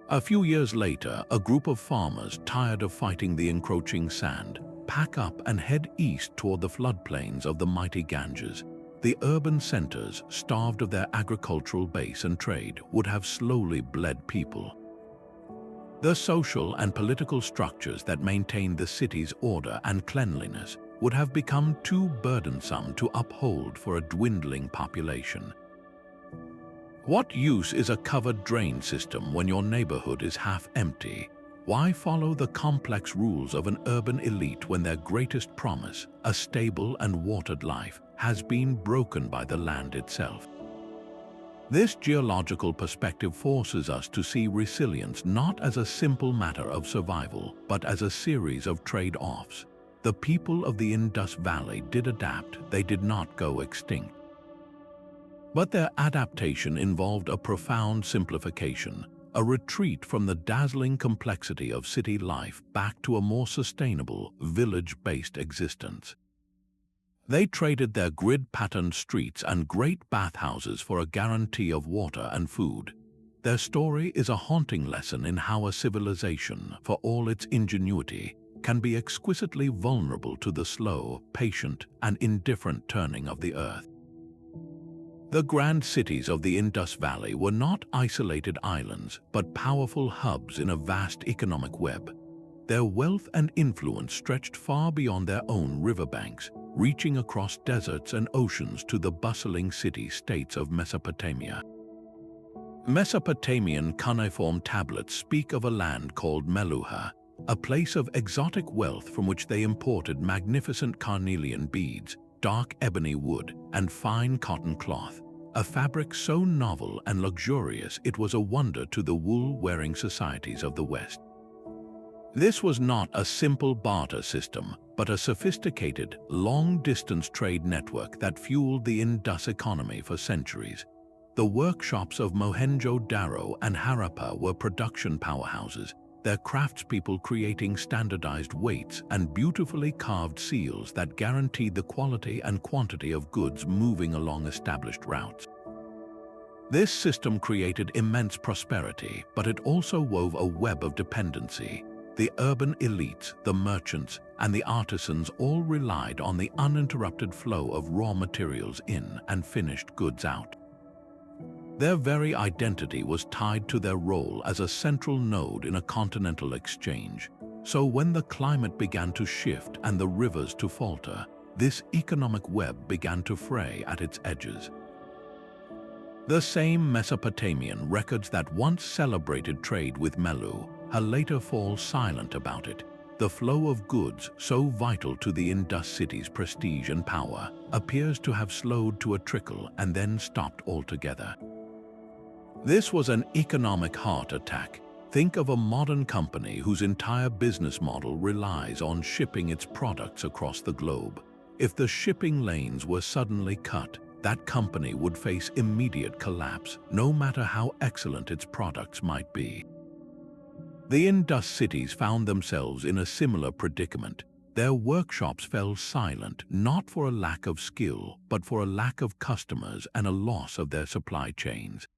Speaker 1: A few years later, a group of farmers, tired of fighting the encroaching sand, pack up and head east toward the floodplains of the mighty Ganges. The urban centers, starved of their agricultural base and trade, would have slowly bled people. The social and political structures that maintained the city's order and cleanliness would have become too burdensome to uphold for a dwindling population. What use is a covered drain system when your neighborhood is half empty? Why follow the complex rules of an urban elite when their greatest promise, a stable and watered life, has been broken by the land itself? This geological perspective forces us to see resilience not as a simple matter of survival, but as a series of trade-offs. The people of the Indus Valley did adapt, they did not go extinct. But their adaptation involved a profound simplification, a retreat from the dazzling complexity of city life back to a more sustainable, village-based existence. They traded their grid-patterned streets and great bathhouses for a guarantee of water and food. Their story is a haunting lesson in how a civilization, for all its ingenuity, can be exquisitely vulnerable to the slow, patient, and indifferent turning of the earth. The grand cities of the Indus Valley were not isolated islands, but powerful hubs in a vast economic web. Their wealth and influence stretched far beyond their own riverbanks, reaching across deserts and oceans to the bustling city-states of Mesopotamia. Mesopotamian cuneiform tablets speak of a land called Meluha, a place of exotic wealth from which they imported magnificent carnelian beads, dark ebony wood, and fine cotton cloth, a fabric so novel and luxurious it was a wonder to the wool-wearing societies of the West. This was not a simple barter system, but a sophisticated, long-distance trade network that fueled the Indus economy for centuries. The workshops of Mohenjo-Daro and Harappa were production powerhouses, their craftspeople creating standardized weights and beautifully carved seals that guaranteed the quality and quantity of goods moving along established routes. This system created immense prosperity, but it also wove a web of dependency. The urban elites, the merchants, and the artisans all relied on the uninterrupted flow of raw materials in and finished goods out. Their very identity was tied to their role as a central node in a continental exchange. So when the climate began to shift and the rivers to falter, this economic web began to fray at its edges. The same Mesopotamian records that once celebrated trade with Melu later fall silent about it. The flow of goods, so vital to the Indus city's prestige and power, appears to have slowed to a trickle and then stopped altogether. This was an economic heart attack. Think of a modern company whose entire business model relies on shipping its products across the globe. If the shipping lanes were suddenly cut, that company would face immediate collapse, no matter how excellent its products might be. The Indus cities found themselves in a similar predicament. Their workshops fell silent, not for a lack of skill, but for a lack of customers and a loss of their supply chains.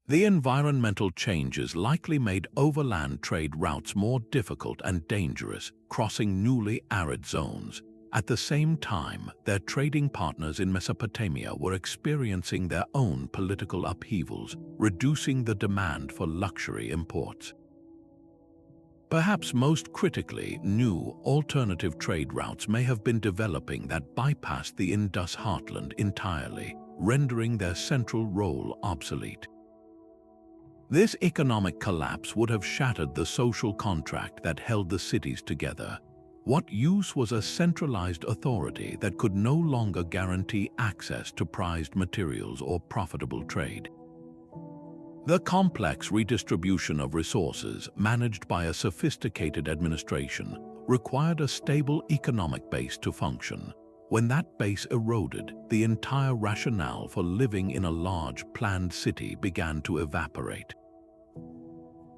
Speaker 1: The environmental changes likely made overland trade routes more difficult and dangerous, crossing newly arid zones. At the same time, their trading partners in Mesopotamia were experiencing their own political upheavals, reducing the demand for luxury imports. Perhaps most critically, new, alternative trade routes may have been developing that bypassed the Indus heartland entirely, rendering their central role obsolete. This economic collapse would have shattered the social contract that held the cities together. What use was a centralized authority that could no longer guarantee access to prized materials or profitable trade? The complex redistribution of resources, managed by a sophisticated administration, required a stable economic base to function. When that base eroded, the entire rationale for living in a large, planned city began to evaporate.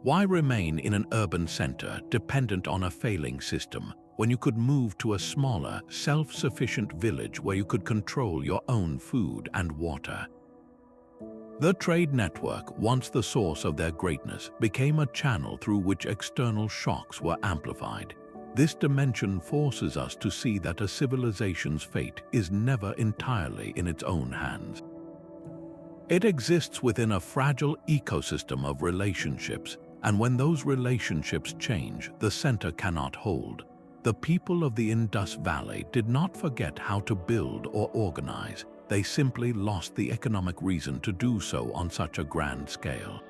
Speaker 1: Why remain in an urban center dependent on a failing system, when you could move to a smaller, self-sufficient village where you could control your own food and water? The trade network, once the source of their greatness, became a channel through which external shocks were amplified. This dimension forces us to see that a civilization's fate is never entirely in its own hands. It exists within a fragile ecosystem of relationships, and when those relationships change, the center cannot hold. The people of the Indus Valley did not forget how to build or organize. They simply lost the economic reason to do so on such a grand scale.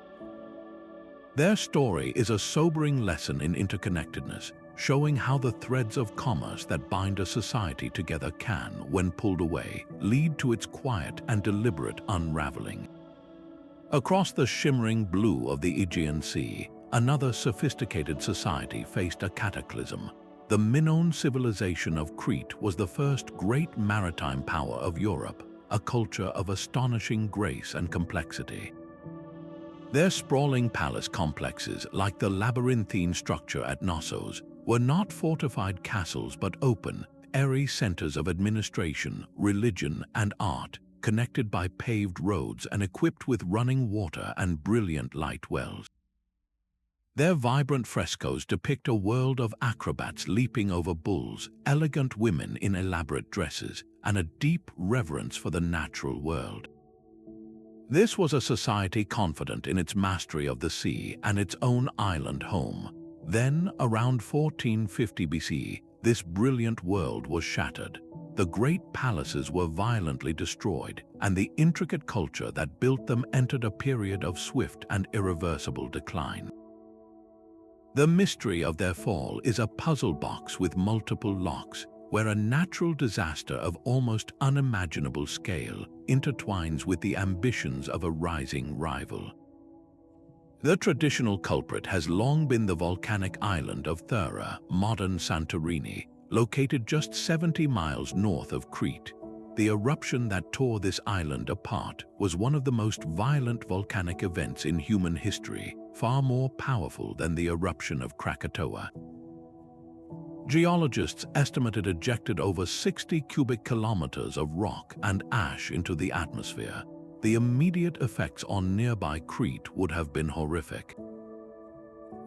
Speaker 1: Their story is a sobering lesson in interconnectedness, showing how the threads of commerce that bind a society together can, when pulled away, lead to its quiet and deliberate unraveling. Across the shimmering blue of the Aegean Sea, another sophisticated society faced a cataclysm. The Minoan civilization of Crete was the first great maritime power of Europe, a culture of astonishing grace and complexity. Their sprawling palace complexes, like the labyrinthine structure at Knossos, were not fortified castles but open, airy centers of administration, religion, and art, connected by paved roads and equipped with running water and brilliant light wells. Their vibrant frescoes depict a world of acrobats leaping over bulls, elegant women in elaborate dresses, and a deep reverence for the natural world. This was a society confident in its mastery of the sea and its own island home. Then, around 1450 BC, this brilliant world was shattered. The great palaces were violently destroyed, and the intricate culture that built them entered a period of swift and irreversible decline. The mystery of their fall is a puzzle box with multiple locks, where a natural disaster of almost unimaginable scale intertwines with the ambitions of a rising rival. The traditional culprit has long been the volcanic island of Thera, modern Santorini, located just 70 miles north of Crete. The eruption that tore this island apart was one of the most violent volcanic events in human history, far more powerful than the eruption of Krakatoa. Geologists estimate it ejected over 60 cubic kilometers of rock and ash into the atmosphere. The immediate effects on nearby Crete would have been horrific.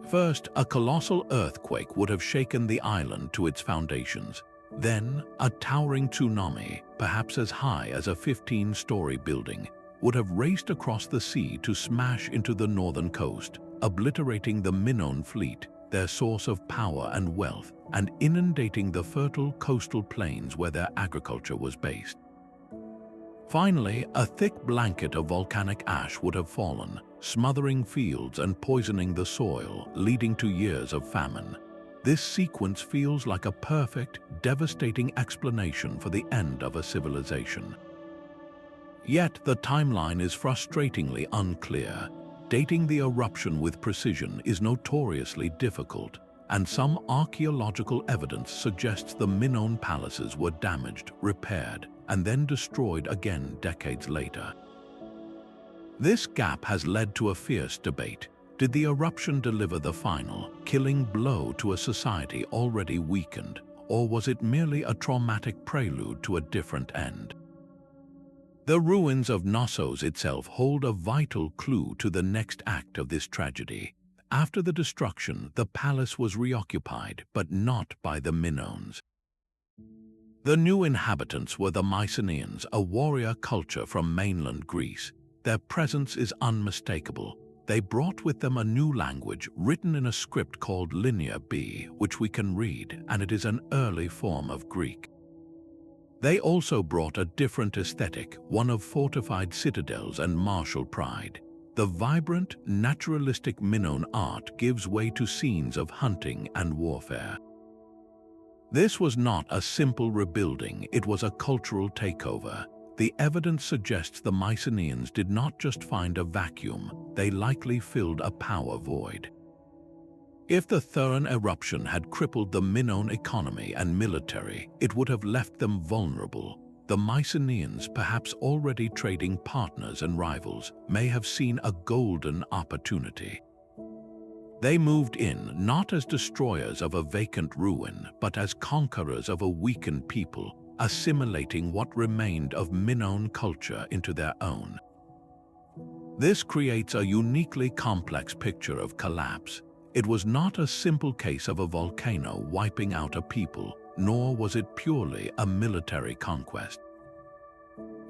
Speaker 1: First, a colossal earthquake would have shaken the island to its foundations. Then, a towering tsunami, perhaps as high as a 15-story building, would have raced across the sea to smash into the northern coast, obliterating the Minoan fleet, their source of power and wealth, and inundating the fertile coastal plains where their agriculture was based. Finally, a thick blanket of volcanic ash would have fallen, smothering fields and poisoning the soil, leading to years of famine. This sequence feels like a perfect, devastating explanation for the end of a civilization. Yet the timeline is frustratingly unclear. Dating the eruption with precision is notoriously difficult, and some archaeological evidence suggests the Minoan palaces were damaged, repaired, and then destroyed again decades later. This gap has led to a fierce debate. Did the eruption deliver the final, killing blow to a society already weakened, or was it merely a traumatic prelude to a different end? The ruins of Knossos itself hold a vital clue to the next act of this tragedy. After the destruction, the palace was reoccupied, but not by the Minoans. The new inhabitants were the Mycenaeans, a warrior culture from mainland Greece. Their presence is unmistakable. They brought with them a new language written in a script called Linear B, which we can read, and it is an early form of Greek. They also brought a different aesthetic, one of fortified citadels and martial pride. The vibrant, naturalistic Minoan art gives way to scenes of hunting and warfare. This was not a simple rebuilding, it was a cultural takeover. The evidence suggests the Mycenaeans did not just find a vacuum, they likely filled a power void. If the Thera Eruption had crippled the Minoan economy and military, it would have left them vulnerable. The Mycenaeans, perhaps already trading partners and rivals, may have seen a golden opportunity. They moved in not as destroyers of a vacant ruin, but as conquerors of a weakened people, assimilating what remained of Minoan culture into their own. This creates a uniquely complex picture of collapse. It was not a simple case of a volcano wiping out a people, nor was it purely a military conquest.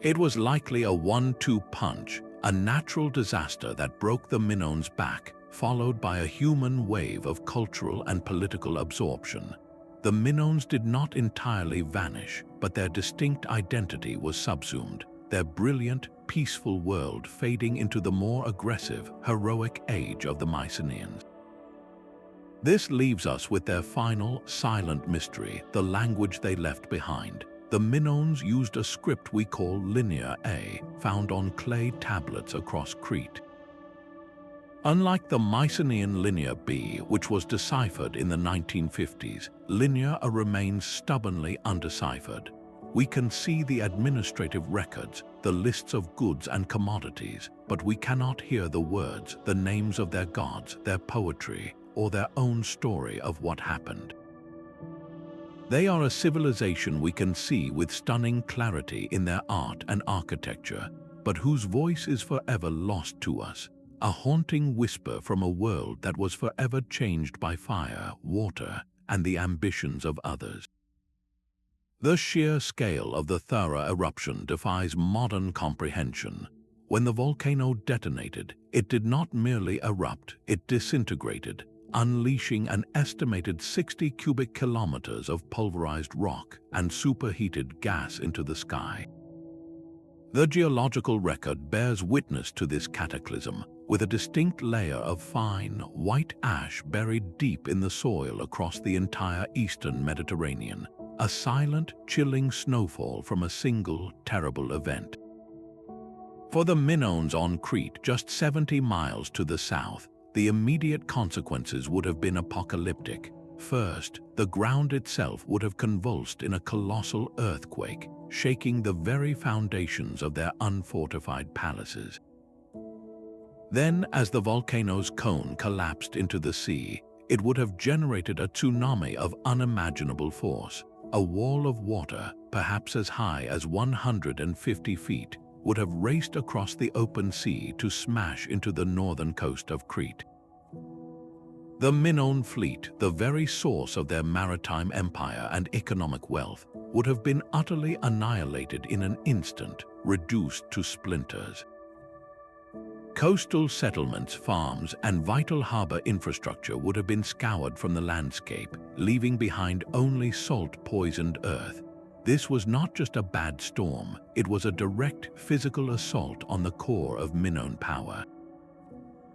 Speaker 1: It was likely a 1-2 punch, a natural disaster that broke the Minoans' back, followed by a human wave of cultural and political absorption. The Minoans did not entirely vanish, but their distinct identity was subsumed, their brilliant, peaceful world fading into the more aggressive, heroic age of the Mycenaeans. This leaves us with their final, silent mystery, the language they left behind. The Minoans used a script we call Linear A, found on clay tablets across Crete. Unlike the Mycenaean Linear B, which was deciphered in the 1950s, Linear A remains stubbornly undeciphered. We can see the administrative records, the lists of goods and commodities, but we cannot hear the words, the names of their gods, their poetry, or their own story of what happened. They are a civilization we can see with stunning clarity in their art and architecture, but whose voice is forever lost to us, a haunting whisper from a world that was forever changed by fire, water, and the ambitions of others. The sheer scale of the Thera eruption defies modern comprehension. When the volcano detonated, it did not merely erupt, it disintegrated, unleashing an estimated 60 cubic kilometers of pulverized rock and superheated gas into the sky. The geological record bears witness to this cataclysm, with a distinct layer of fine, white ash buried deep in the soil across the entire eastern Mediterranean, a silent, chilling snowfall from a single, terrible event. For the Minoans on Crete, just 70 miles to the south, the immediate consequences would have been apocalyptic. First, the ground itself would have convulsed in a colossal earthquake, shaking the very foundations of their unfortified palaces. Then, as the volcano's cone collapsed into the sea, it would have generated a tsunami of unimaginable force. A wall of water, perhaps as high as 150 feet, would have raced across the open sea to smash into the northern coast of Crete. The Minoan fleet, the very source of their maritime empire and economic wealth, would have been utterly annihilated in an instant, reduced to splinters. Coastal settlements, farms, and vital harbor infrastructure would have been scoured from the landscape, leaving behind only salt-poisoned earth. This was not just a bad storm, it was a direct physical assault on the core of Minoan power.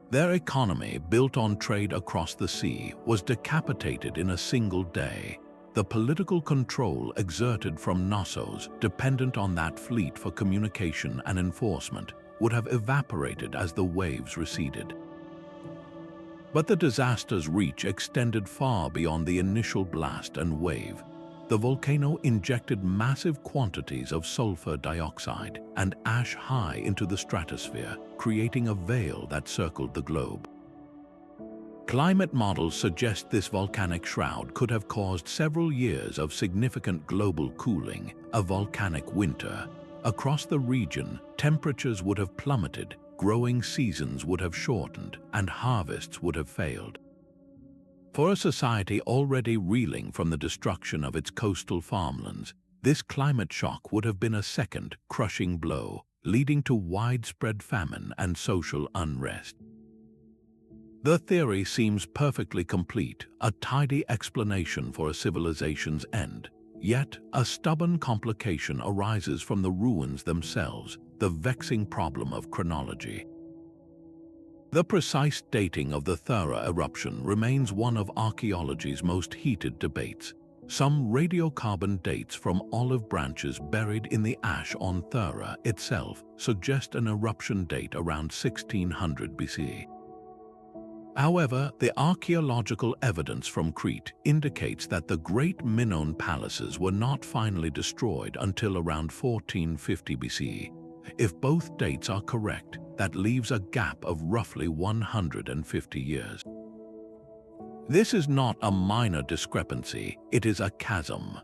Speaker 1: Their economy, built on trade across the sea, was decapitated in a single day. The political control exerted from Knossos, dependent on that fleet for communication and enforcement, would have evaporated as the waves receded. But the disaster's reach extended far beyond the initial blast and wave. The volcano injected massive quantities of sulfur dioxide and ash high into the stratosphere, creating a veil that circled the globe. Climate models suggest this volcanic shroud could have caused several years of significant global cooling, a volcanic winter. Across the region, temperatures would have plummeted, growing seasons would have shortened, and harvests would have failed. For a society already reeling from the destruction of its coastal farmlands, this climate shock would have been a second, crushing blow, leading to widespread famine and social unrest. The theory seems perfectly complete, a tidy explanation for a civilization's end. Yet, a stubborn complication arises from the ruins themselves, the vexing problem of chronology. The precise dating of the Thera Eruption remains one of archaeology's most heated debates. Some radiocarbon dates from olive branches buried in the ash on Thera itself suggest an eruption date around 1600 BC. However, the archaeological evidence from Crete indicates that the great Minoan palaces were not finally destroyed until around 1450 BC. If both dates are correct, that leaves a gap of roughly 150 years. This is not a minor discrepancy, it is a chasm.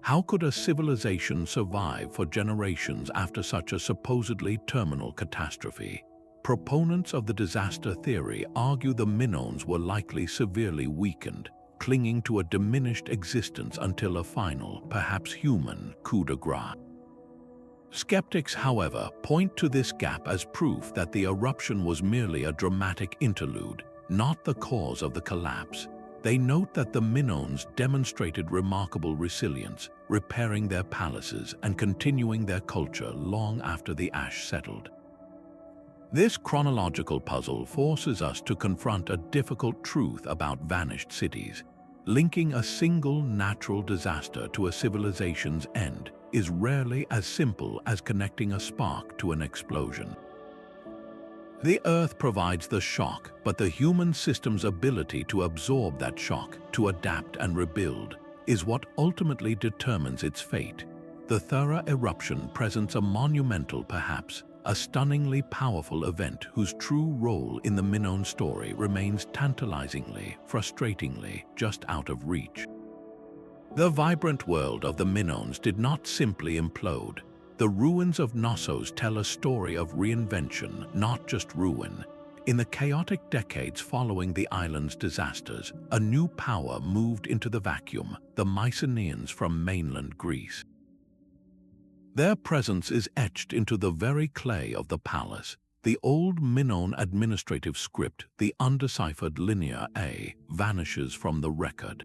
Speaker 1: How could a civilization survive for generations after such a supposedly terminal catastrophe? Proponents of the disaster theory argue the Minoans were likely severely weakened, clinging to a diminished existence until a final, perhaps human, coup de grace. Skeptics, however, point to this gap as proof that the eruption was merely a dramatic interlude, not the cause of the collapse. They note that the Minoans demonstrated remarkable resilience, repairing their palaces and continuing their culture long after the ash settled. This chronological puzzle forces us to confront a difficult truth about vanished cities. Linking a single natural disaster to a civilization's end is rarely as simple as connecting a spark to an explosion. The Earth provides the shock, but the human system's ability to absorb that shock, to adapt and rebuild, is what ultimately determines its fate. The Thera Eruption presents a monumental, perhaps a stunningly powerful event whose true role in the Minoan story remains tantalizingly, frustratingly, just out of reach. The vibrant world of the Minoans did not simply implode. The ruins of Knossos tell a story of reinvention, not just ruin. In the chaotic decades following the island's disasters, a new power moved into the vacuum, the Mycenaeans from mainland Greece. Their presence is etched into the very clay of the palace. The old Minoan administrative script, the undeciphered Linear A, vanishes from the record.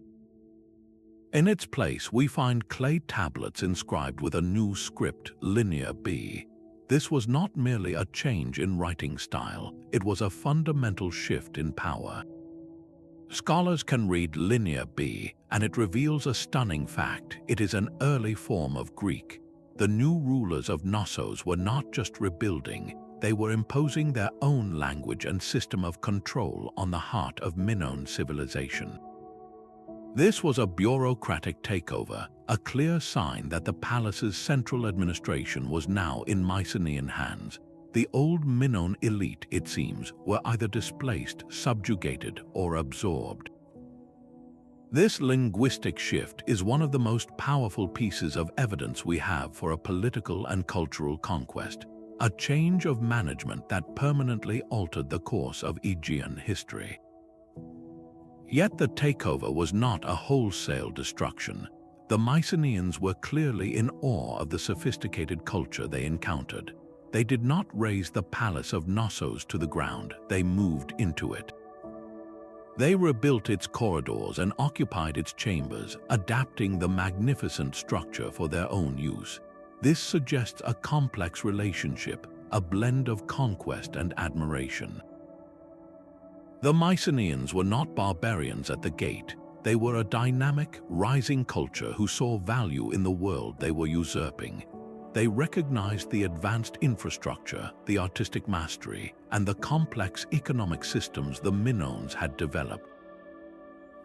Speaker 1: In its place, we find clay tablets inscribed with a new script, Linear B. This was not merely a change in writing style, it was a fundamental shift in power. Scholars can read Linear B, and it reveals a stunning fact: it is an early form of Greek. The new rulers of Knossos were not just rebuilding, they were imposing their own language and system of control on the heart of Minoan civilization. This was a bureaucratic takeover, a clear sign that the palace's central administration was now in Mycenaean hands. The old Minoan elite, it seems, were either displaced, subjugated, or absorbed. This linguistic shift is one of the most powerful pieces of evidence we have for a political and cultural conquest, a change of management that permanently altered the course of Aegean history. Yet the takeover was not a wholesale destruction. The Mycenaeans were clearly in awe of the sophisticated culture they encountered. They did not raze the palace of Knossos to the ground, they moved into it. They rebuilt its corridors and occupied its chambers, adapting the magnificent structure for their own use. This suggests a complex relationship, a blend of conquest and admiration. The Mycenaeans were not barbarians at the gate. They were a dynamic, rising culture who saw value in the world they were usurping. They recognized the advanced infrastructure, the artistic mastery, and the complex economic systems the Minoans had developed.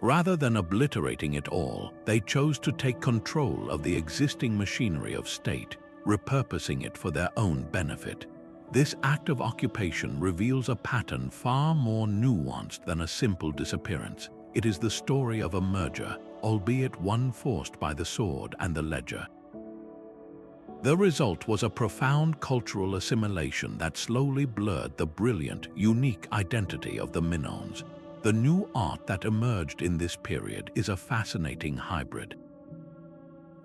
Speaker 1: Rather than obliterating it all, they chose to take control of the existing machinery of state, repurposing it for their own benefit. This act of occupation reveals a pattern far more nuanced than a simple disappearance. It is the story of a merger, albeit one forced by the sword and the ledger. The result was a profound cultural assimilation that slowly blurred the brilliant, unique identity of the Minoans. The new art that emerged in this period is a fascinating hybrid.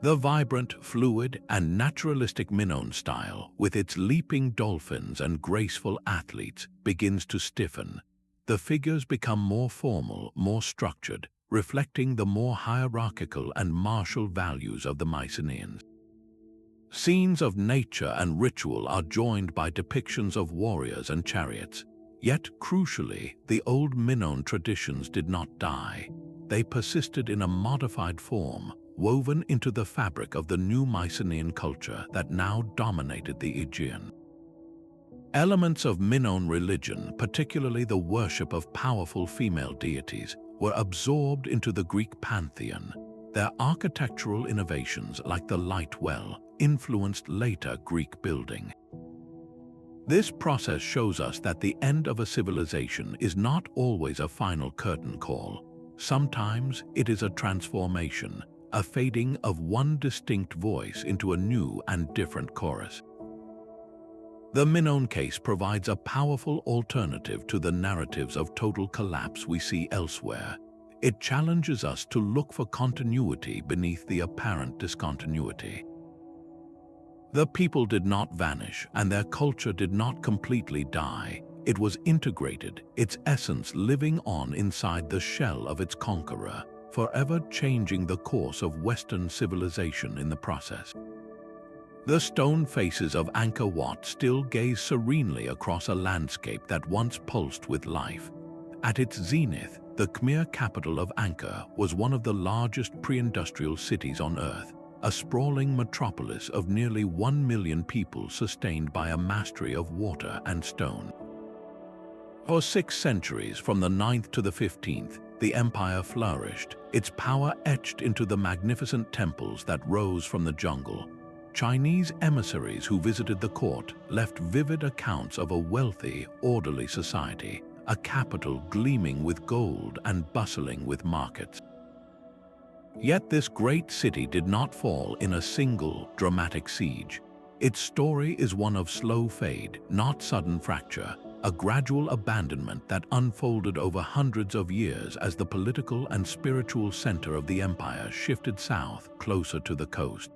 Speaker 1: The vibrant, fluid, and naturalistic Minoan style, with its leaping dolphins and graceful athletes, begins to stiffen. The figures become more formal, more structured, reflecting the more hierarchical and martial values of the Mycenaeans. Scenes of nature and ritual are joined by depictions of warriors and chariots. Yet, crucially, the old Minoan traditions did not die. They persisted in a modified form, woven into the fabric of the new Mycenaean culture that now dominated the Aegean. Elements of Minoan religion, particularly the worship of powerful female deities, were absorbed into the Greek pantheon. Their architectural innovations, like the light well, influenced later Greek building. This process shows us that the end of a civilization is not always a final curtain call. Sometimes it is a transformation, a fading of one distinct voice into a new and different chorus. The Minoan case provides a powerful alternative to the narratives of total collapse we see elsewhere. It challenges us to look for continuity beneath the apparent discontinuity. The people did not vanish, and their culture did not completely die. It was integrated, its essence living on inside the shell of its conqueror, forever changing the course of Western civilization in the process. The stone faces of Angkor Wat still gaze serenely across a landscape that once pulsed with life. At its zenith, the Khmer capital of Angkor was one of the largest pre-industrial cities on Earth, a sprawling metropolis of nearly 1 million people sustained by a mastery of water and stone. For 6 centuries, from the 9th to the 15th, the empire flourished, its power etched into the magnificent temples that rose from the jungle. Chinese emissaries who visited the court left vivid accounts of a wealthy, orderly society, a capital gleaming with gold and bustling with markets. Yet this great city did not fall in a single, dramatic siege. Its story is one of slow fade, not sudden fracture, a gradual abandonment that unfolded over hundreds of years as the political and spiritual center of the empire shifted south, closer to the coast.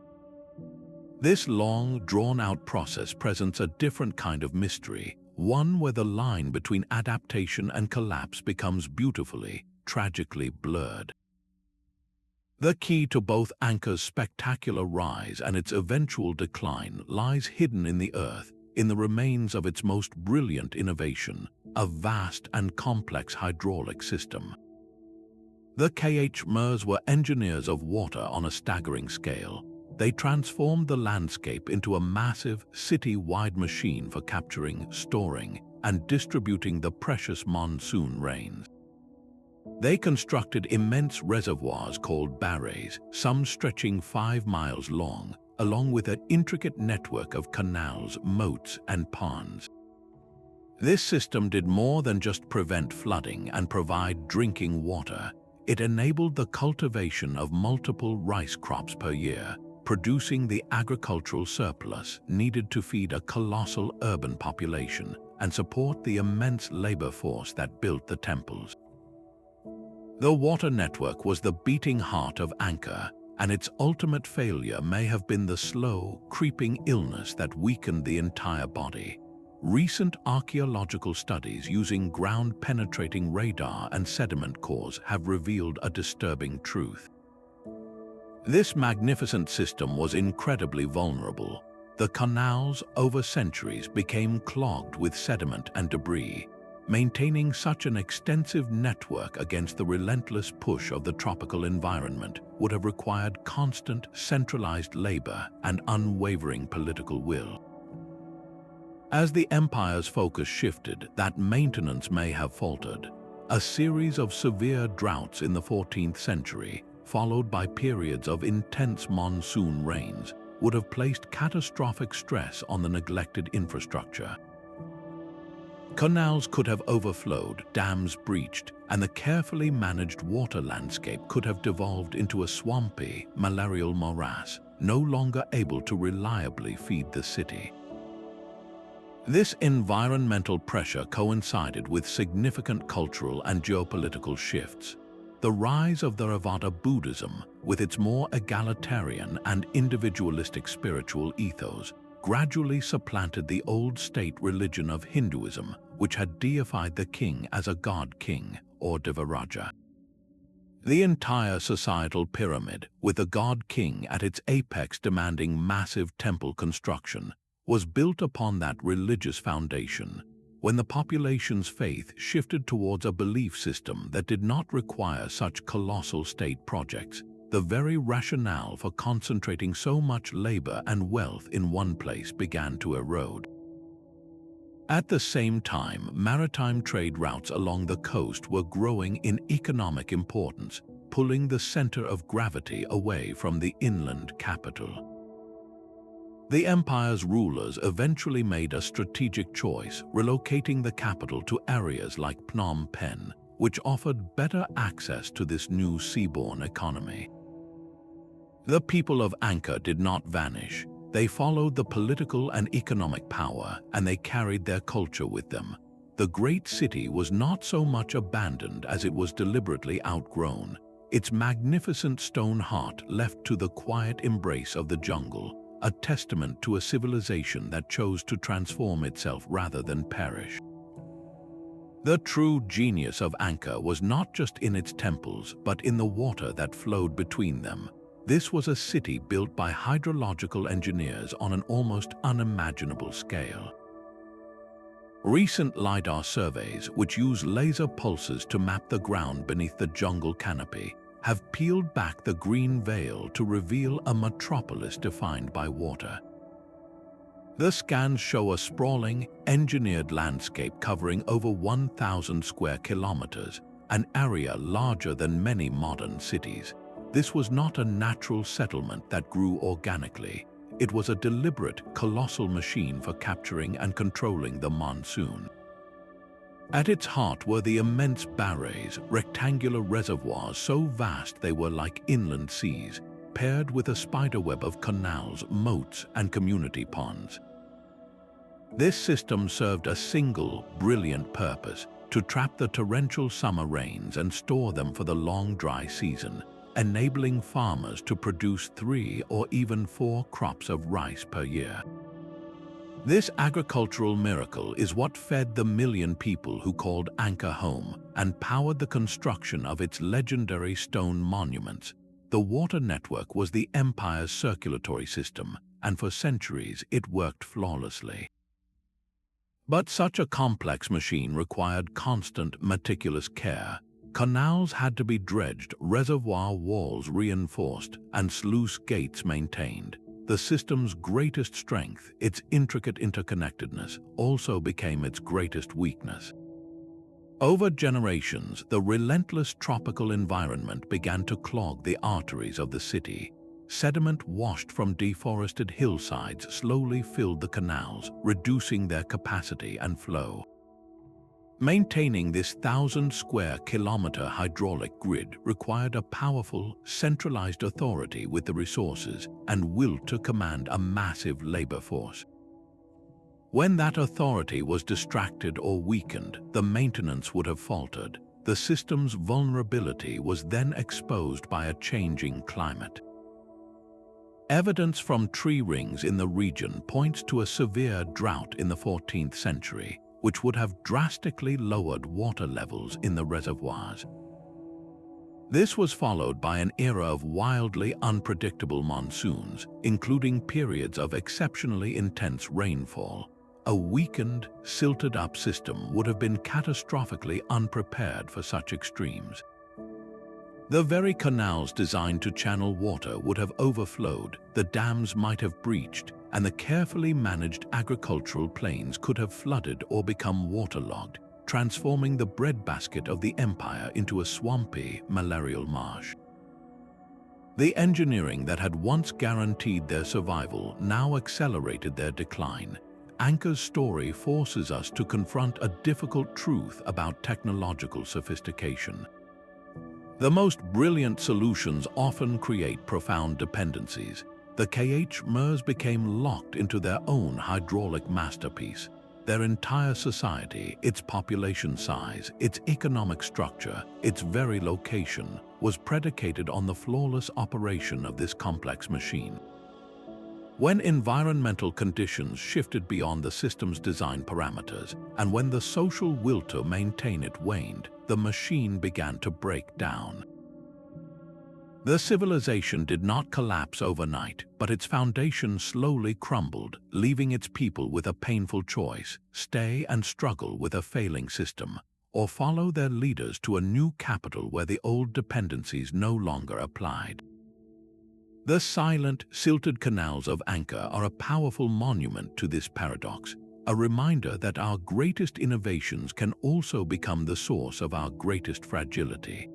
Speaker 1: This long, drawn-out process presents a different kind of mystery, one where the line between adaptation and collapse becomes beautifully, tragically blurred. The key to both Angkor's spectacular rise and its eventual decline lies hidden in the earth, in the remains of its most brilliant innovation, a vast and complex hydraulic system. The Khmers were engineers of water on a staggering scale. They transformed the landscape into a massive, city-wide machine for capturing, storing, and distributing the precious monsoon rains. They constructed immense reservoirs called barrays, some stretching 5 miles long, along with an intricate network of canals, moats, and ponds. This system did more than just prevent flooding and provide drinking water. It enabled the cultivation of multiple rice crops per year, producing the agricultural surplus needed to feed a colossal urban population and support the immense labor force that built the temples. The water network was the beating heart of Angkor, and its ultimate failure may have been the slow, creeping illness that weakened the entire body. Recent archaeological studies using ground-penetrating radar and sediment cores have revealed a disturbing truth. This magnificent system was incredibly vulnerable. The canals over centuries became clogged with sediment and debris. Maintaining such an extensive network against the relentless push of the tropical environment would have required constant, centralized labor and unwavering political will. As the empire's focus shifted, that maintenance may have faltered. A series of severe droughts in the 14th century, followed by periods of intense monsoon rains, would have placed catastrophic stress on the neglected infrastructure. Canals could have overflowed, dams breached, and the carefully managed water landscape could have devolved into a swampy, malarial morass, no longer able to reliably feed the city. This environmental pressure coincided with significant cultural and geopolitical shifts. The rise of Theravada Buddhism, with its more egalitarian and individualistic spiritual ethos, gradually supplanted the old state religion of Hinduism, which had deified the king as a god-king, or Devaraja. The entire societal pyramid, with the god-king at its apex demanding massive temple construction, was built upon that religious foundation. When the population's faith shifted towards a belief system that did not require such colossal state projects, the very rationale for concentrating so much labor and wealth in one place began to erode. At the same time, maritime trade routes along the coast were growing in economic importance, pulling the center of gravity away from the inland capital. The empire's rulers eventually made a strategic choice, relocating the capital to areas like Phnom Penh, which offered better access to this new seaborne economy. The people of Angkor did not vanish. They followed the political and economic power, and they carried their culture with them. The great city was not so much abandoned as it was deliberately outgrown, its magnificent stone heart left to the quiet embrace of the jungle, a testament to a civilization that chose to transform itself rather than perish. The true genius of Angkor was not just in its temples, but in the water that flowed between them. This was a city built by hydrological engineers on an almost unimaginable scale. Recent LiDAR surveys, which use laser pulses to map the ground beneath the jungle canopy, have peeled back the green veil to reveal a metropolis defined by water. The scans show a sprawling, engineered landscape covering over 1,000 square kilometers, an area larger than many modern cities. This was not a natural settlement that grew organically. It was a deliberate, colossal machine for capturing and controlling the monsoon. At its heart were the immense barrays, rectangular reservoirs so vast they were like inland seas, paired with a spiderweb of canals, moats, and community ponds. This system served a single, brilliant purpose: to trap the torrential summer rains and store them for the long dry season, enabling farmers to produce 3 or even 4 crops of rice per year. This agricultural miracle is what fed the million people who called Angkor home and powered the construction of its legendary stone monuments. The water network was the empire's circulatory system, and for centuries it worked flawlessly. But such a complex machine required constant, meticulous care. Canals had to be dredged, reservoir walls reinforced, and sluice gates maintained. The system's greatest strength, its intricate interconnectedness, also became its greatest weakness. Over generations, the relentless tropical environment began to clog the arteries of the city. Sediment washed from deforested hillsides slowly filled the canals, reducing their capacity and flow. Maintaining this 1,000-square-kilometer hydraulic grid required a powerful, centralized authority with the resources and will to command a massive labor force. When that authority was distracted or weakened, the maintenance would have faltered. the system's vulnerability was then exposed by a changing climate. Evidence from tree rings in the region points to a severe drought in the 14th century, which would have drastically lowered water levels in the reservoirs. This was followed by an era of wildly unpredictable monsoons, including periods of exceptionally intense rainfall. A weakened, silted-up system would have been catastrophically unprepared for such extremes. The very canals designed to channel water would have overflowed, the dams might have breached, and the carefully managed agricultural plains could have flooded or become waterlogged, transforming the breadbasket of the empire into a swampy, malarial marsh. The engineering that had once guaranteed their survival now accelerated their decline. Angkor's story forces us to confront a difficult truth about technological sophistication. The most brilliant solutions often create profound dependencies. The Khmers became locked into their own hydraulic masterpiece. Their entire society, its population size, its economic structure, its very location, was predicated on the flawless operation of this complex machine. When environmental conditions shifted beyond the system's design parameters, and when the social will to maintain it waned, the machine began to break down. The civilization did not collapse overnight, but its foundation slowly crumbled, leaving its people with a painful choice: stay and struggle with a failing system, or follow their leaders to a new capital where the old dependencies no longer applied. The silent, silted canals of Angkor are a powerful monument to this paradox, a reminder that our greatest innovations can also become the source of our greatest fragility.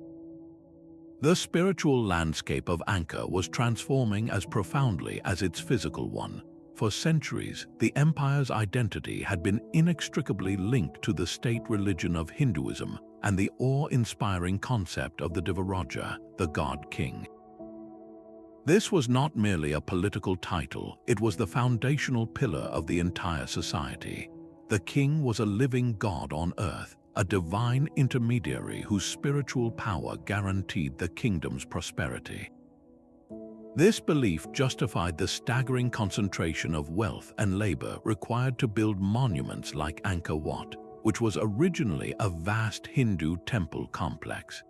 Speaker 1: The spiritual landscape of Angkor was transforming as profoundly as its physical one. For centuries, the empire's identity had been inextricably linked to the state religion of Hinduism and the awe-inspiring concept of the Devaraja, the god-king. This was not merely a political title, it was the foundational pillar of the entire society. The king was a living god on earth, a divine intermediary whose spiritual power guaranteed the kingdom's prosperity. This belief justified the staggering concentration of wealth and labor required to build monuments like Angkor Wat, which was originally a vast Hindu temple complex.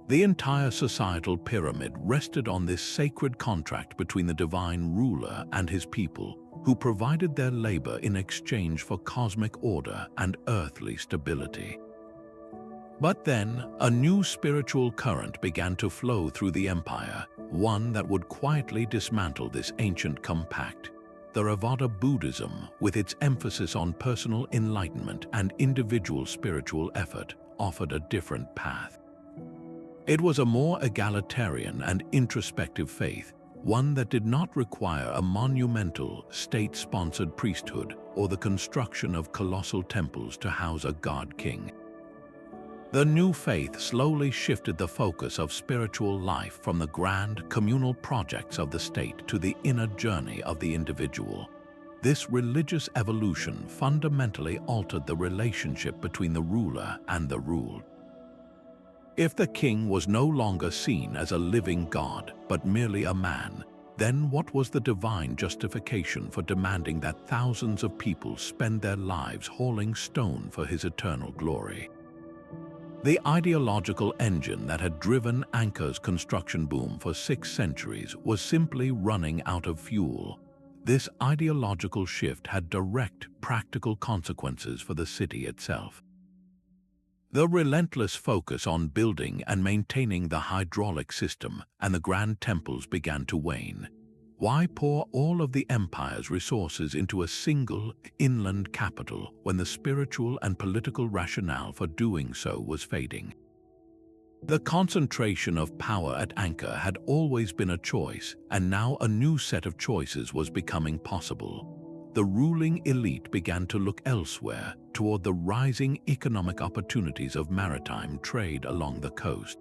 Speaker 1: The entire societal pyramid rested on this sacred contract between the divine ruler and his people, who provided their labor in exchange for cosmic order and earthly stability. But then, a new spiritual current began to flow through the empire, one that would quietly dismantle this ancient compact. Theravada Buddhism, with its emphasis on personal enlightenment and individual spiritual effort, offered a different path. It was a more egalitarian and introspective faith, one that did not require a monumental, state-sponsored priesthood or the construction of colossal temples to house a god-king. The new faith slowly shifted the focus of spiritual life from the grand, communal projects of the state to the inner journey of the individual. This religious evolution fundamentally altered the relationship between the ruler and the ruled. If the king was no longer seen as a living god, but merely a man, then what was the divine justification for demanding that thousands of people spend their lives hauling stone for his eternal glory? The ideological engine that had driven Angkor's construction boom for 6 centuries was simply running out of fuel. This ideological shift had direct, practical consequences for the city itself. The relentless focus on building and maintaining the hydraulic system and the grand temples began to wane. Why pour all of the empire's resources into a single, inland capital when the spiritual and political rationale for doing so was fading? The concentration of power at Angkor had always been a choice, and now a new set of choices was becoming possible. The ruling elite began to look elsewhere, toward the rising economic opportunities of maritime trade along the coast.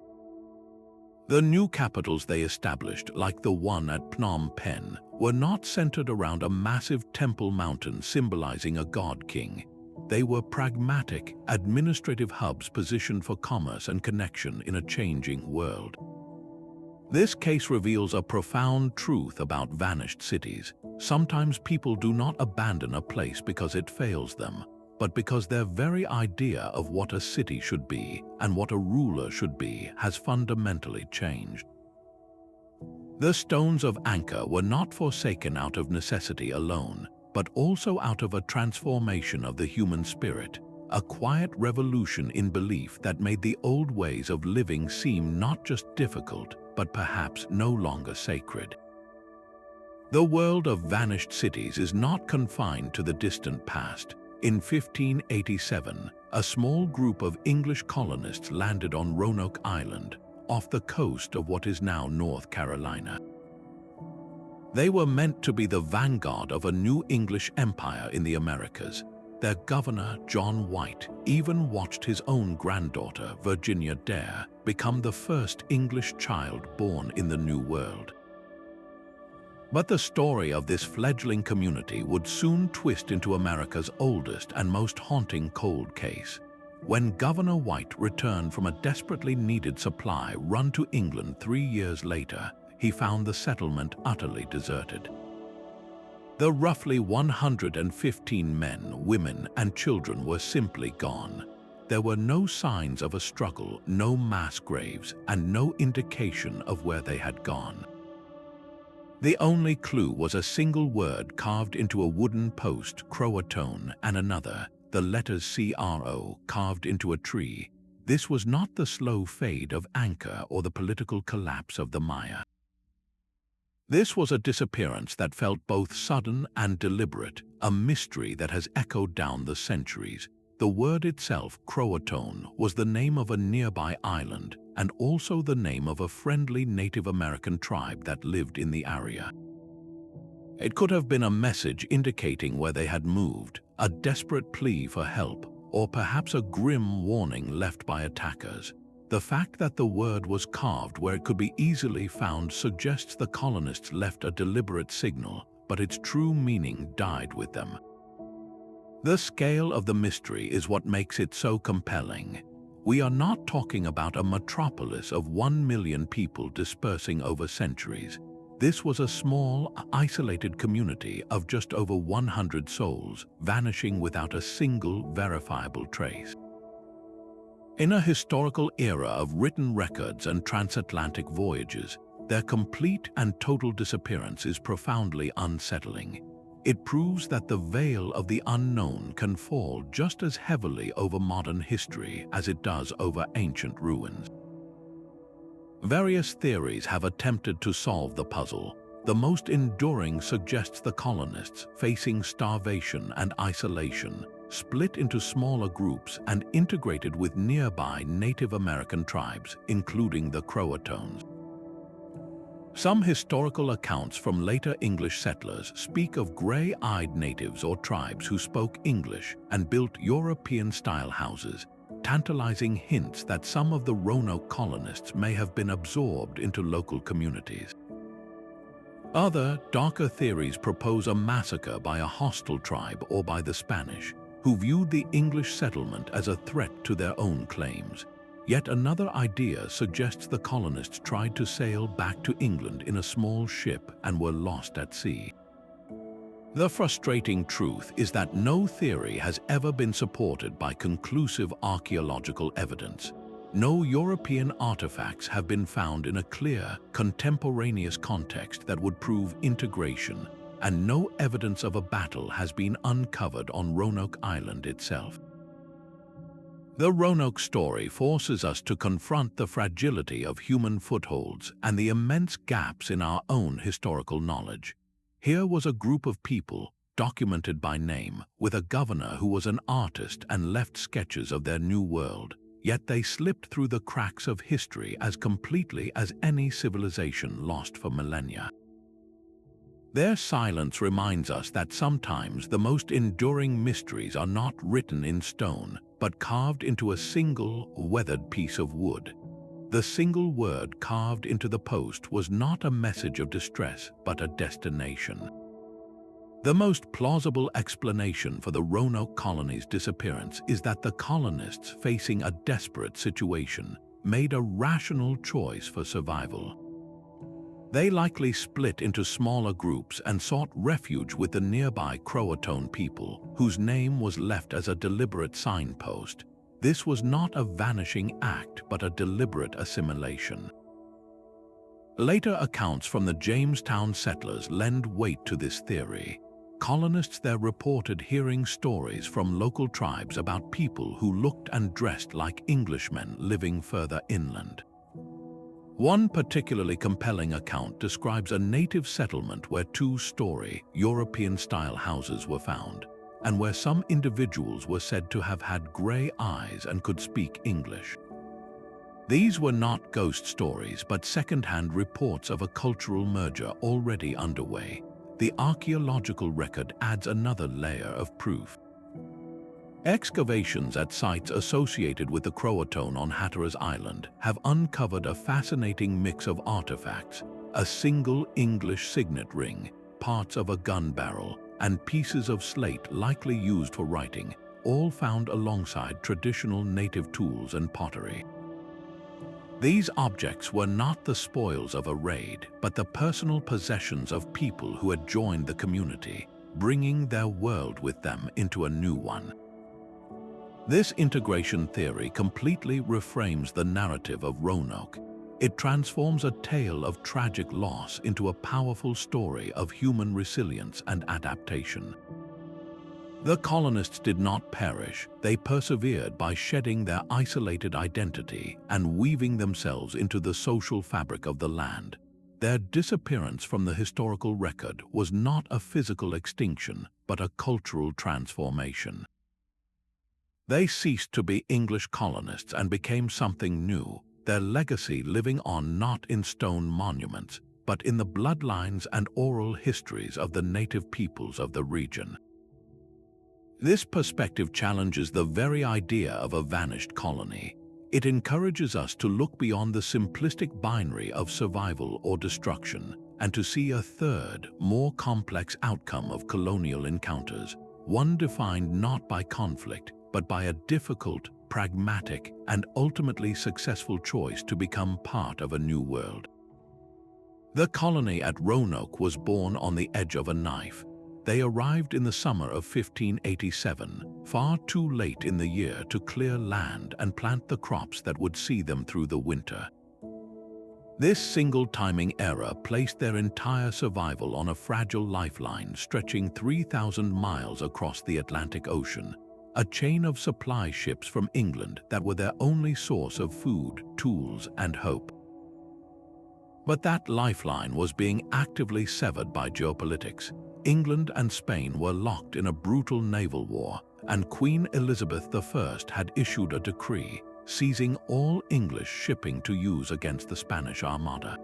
Speaker 1: The new capitals they established, like the one at Phnom Penh, were not centered around a massive temple mountain symbolizing a god-king. They were pragmatic, administrative hubs positioned for commerce and connection in a changing world. This case reveals a profound truth about vanished cities. Sometimes people do not abandon a place because it fails them, but because their very idea of what a city should be and what a ruler should be has fundamentally changed. The stones of Angkor were not forsaken out of necessity alone, but also out of a transformation of the human spirit, a quiet revolution in belief that made the old ways of living seem not just difficult, but perhaps no longer sacred. The world of vanished cities is not confined to the distant past. In 1587, a small group of English colonists landed on Roanoke Island, off the coast of what is now North Carolina. They were meant to be the vanguard of a new English empire in the Americas. Their governor, John White, even watched his own granddaughter, Virginia Dare, become the first English child born in the New World. But the story of this fledgling community would soon twist into America's oldest and most haunting cold case. When Governor White returned from a desperately needed supply run to England 3 years later, he found the settlement utterly deserted. The roughly 115 men, women, and children were simply gone. There were no signs of a struggle, no mass graves, and no indication of where they had gone. The only clue was a single word carved into a wooden post, Croatoan, and another, the letters CRO, carved into a tree. This was not the slow fade of Angkor or the political collapse of the Maya. This was a disappearance that felt both sudden and deliberate, a mystery that has echoed down the centuries. The word itself, Croatoan, was the name of a nearby island and also the name of a friendly Native American tribe that lived in the area. It could have been a message indicating where they had moved, a desperate plea for help, or perhaps a grim warning left by attackers. The fact that the word was carved where it could be easily found suggests the colonists left a deliberate signal, but its true meaning died with them. The scale of the mystery is what makes it so compelling. We are not talking about a metropolis of 1 million people dispersing over centuries. This was a small, isolated community of just over 100 souls, vanishing without a single verifiable trace. In a historical era of written records and transatlantic voyages, their complete and total disappearance is profoundly unsettling. It proves that the veil of the unknown can fall just as heavily over modern history as it does over ancient ruins. Various theories have attempted to solve the puzzle. The most enduring suggests the colonists, facing starvation and isolation, split into smaller groups and integrated with nearby Native American tribes, including the Croatoans. Some historical accounts from later English settlers speak of gray-eyed natives or tribes who spoke English and built European-style houses, tantalizing hints that some of the Roanoke colonists may have been absorbed into local communities. Other, darker theories propose a massacre by a hostile tribe or by the Spanish, who viewed the English settlement as a threat to their own claims. Yet another idea suggests the colonists tried to sail back to England in a small ship and were lost at sea. The frustrating truth is that no theory has ever been supported by conclusive archaeological evidence. No European artifacts have been found in a clear, contemporaneous context that would prove integration, and no evidence of a battle has been uncovered on Roanoke Island itself. The Roanoke story forces us to confront the fragility of human footholds and the immense gaps in our own historical knowledge. Here was a group of people, documented by name, with a governor who was an artist and left sketches of their new world, yet they slipped through the cracks of history as completely as any civilization lost for millennia. Their silence reminds us that sometimes the most enduring mysteries are not written in stone, but carved into a single, weathered piece of wood. The single word carved into the post was not a message of distress, but a destination. The most plausible explanation for the Roanoke colony's disappearance is that the colonists, facing a desperate situation, made a rational choice for survival. They likely split into smaller groups and sought refuge with the nearby Croatoan people, whose name was left as a deliberate signpost. This was not a vanishing act, but a deliberate assimilation. Later accounts from the Jamestown settlers lend weight to this theory. Colonists there reported hearing stories from local tribes about people who looked and dressed like Englishmen living further inland. One particularly compelling account describes a native settlement where two-story, European-style houses were found, and where some individuals were said to have had grey eyes and could speak English. These were not ghost stories, but second-hand reports of a cultural merger already underway. The archaeological record adds another layer of proof. Excavations at sites associated with the Croatoan on Hatteras Island have uncovered a fascinating mix of artifacts: a single English signet ring, parts of a gun barrel, and pieces of slate likely used for writing, all found alongside traditional native tools and pottery. These objects were not the spoils of a raid, but the personal possessions of people who had joined the community, bringing their world with them into a new one. This integration theory completely reframes the narrative of Roanoke. It transforms a tale of tragic loss into a powerful story of human resilience and adaptation. The colonists did not perish. They persevered by shedding their isolated identity and weaving themselves into the social fabric of the land. Their disappearance from the historical record was not a physical extinction, but a cultural transformation. They ceased to be English colonists and became something new, their legacy living on not in stone monuments, but in the bloodlines and oral histories of the native peoples of the region. This perspective challenges the very idea of a vanished colony. It encourages us to look beyond the simplistic binary of survival or destruction and to see a third, more complex outcome of colonial encounters, one defined not by conflict, but by a difficult, pragmatic, and ultimately successful choice to become part of a new world. The colony at Roanoke was born on the edge of a knife. They arrived in the summer of 1587, far too late in the year to clear land and plant the crops that would see them through the winter. This single timing error placed their entire survival on a fragile lifeline stretching 3,000 miles across the Atlantic Ocean, a chain of supply ships from England that were their only source of food, tools, and hope. But that lifeline was being actively severed by geopolitics. England and Spain were locked in a brutal naval war, and Queen Elizabeth I had issued a decree seizing all English shipping to use against the Spanish Armada.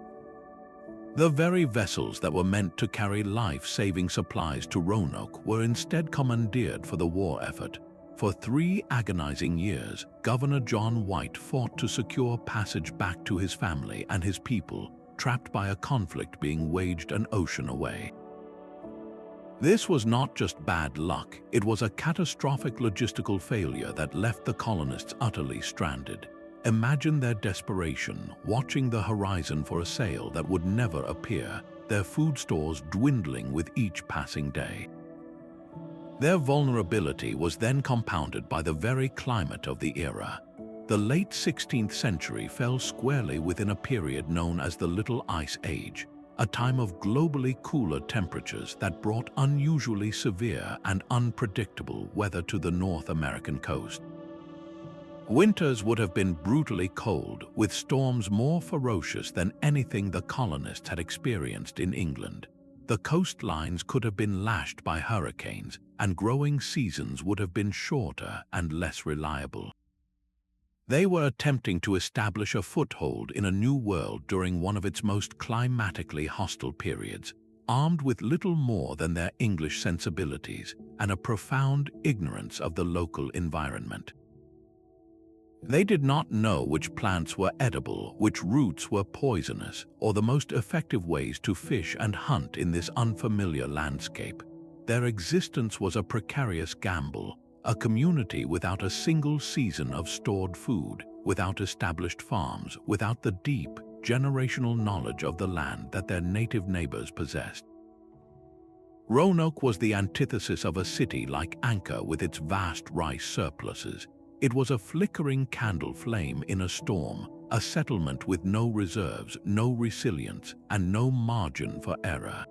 Speaker 1: The very vessels that were meant to carry life-saving supplies to Roanoke were instead commandeered for the war effort. For 3 agonizing years, Governor John White fought to secure passage back to his family and his people, trapped by a conflict being waged an ocean away. This was not just bad luck, it was a catastrophic logistical failure that left the colonists utterly stranded. Imagine their desperation, watching the horizon for a sail that would never appear, their food stores dwindling with each passing day. Their vulnerability was then compounded by the very climate of the era. The late 16th century fell squarely within a period known as the Little Ice Age, a time of globally cooler temperatures that brought unusually severe and unpredictable weather to the North American coast. Winters would have been brutally cold, with storms more ferocious than anything the colonists had experienced in England. The coastlines could have been lashed by hurricanes, and growing seasons would have been shorter and less reliable. They were attempting to establish a foothold in a new world during one of its most climatically hostile periods, armed with little more than their English sensibilities and a profound ignorance of the local environment. They did not know which plants were edible, which roots were poisonous, or the most effective ways to fish and hunt in this unfamiliar landscape. their existence was a precarious gamble, a community without a single season of stored food, without established farms, without the deep, generational knowledge of the land that their native neighbors possessed. Roanoke was the antithesis of a city like Angkor with its vast rice surpluses. It was a flickering candle flame in a storm, a settlement with no reserves, no resilience, and no margin for error.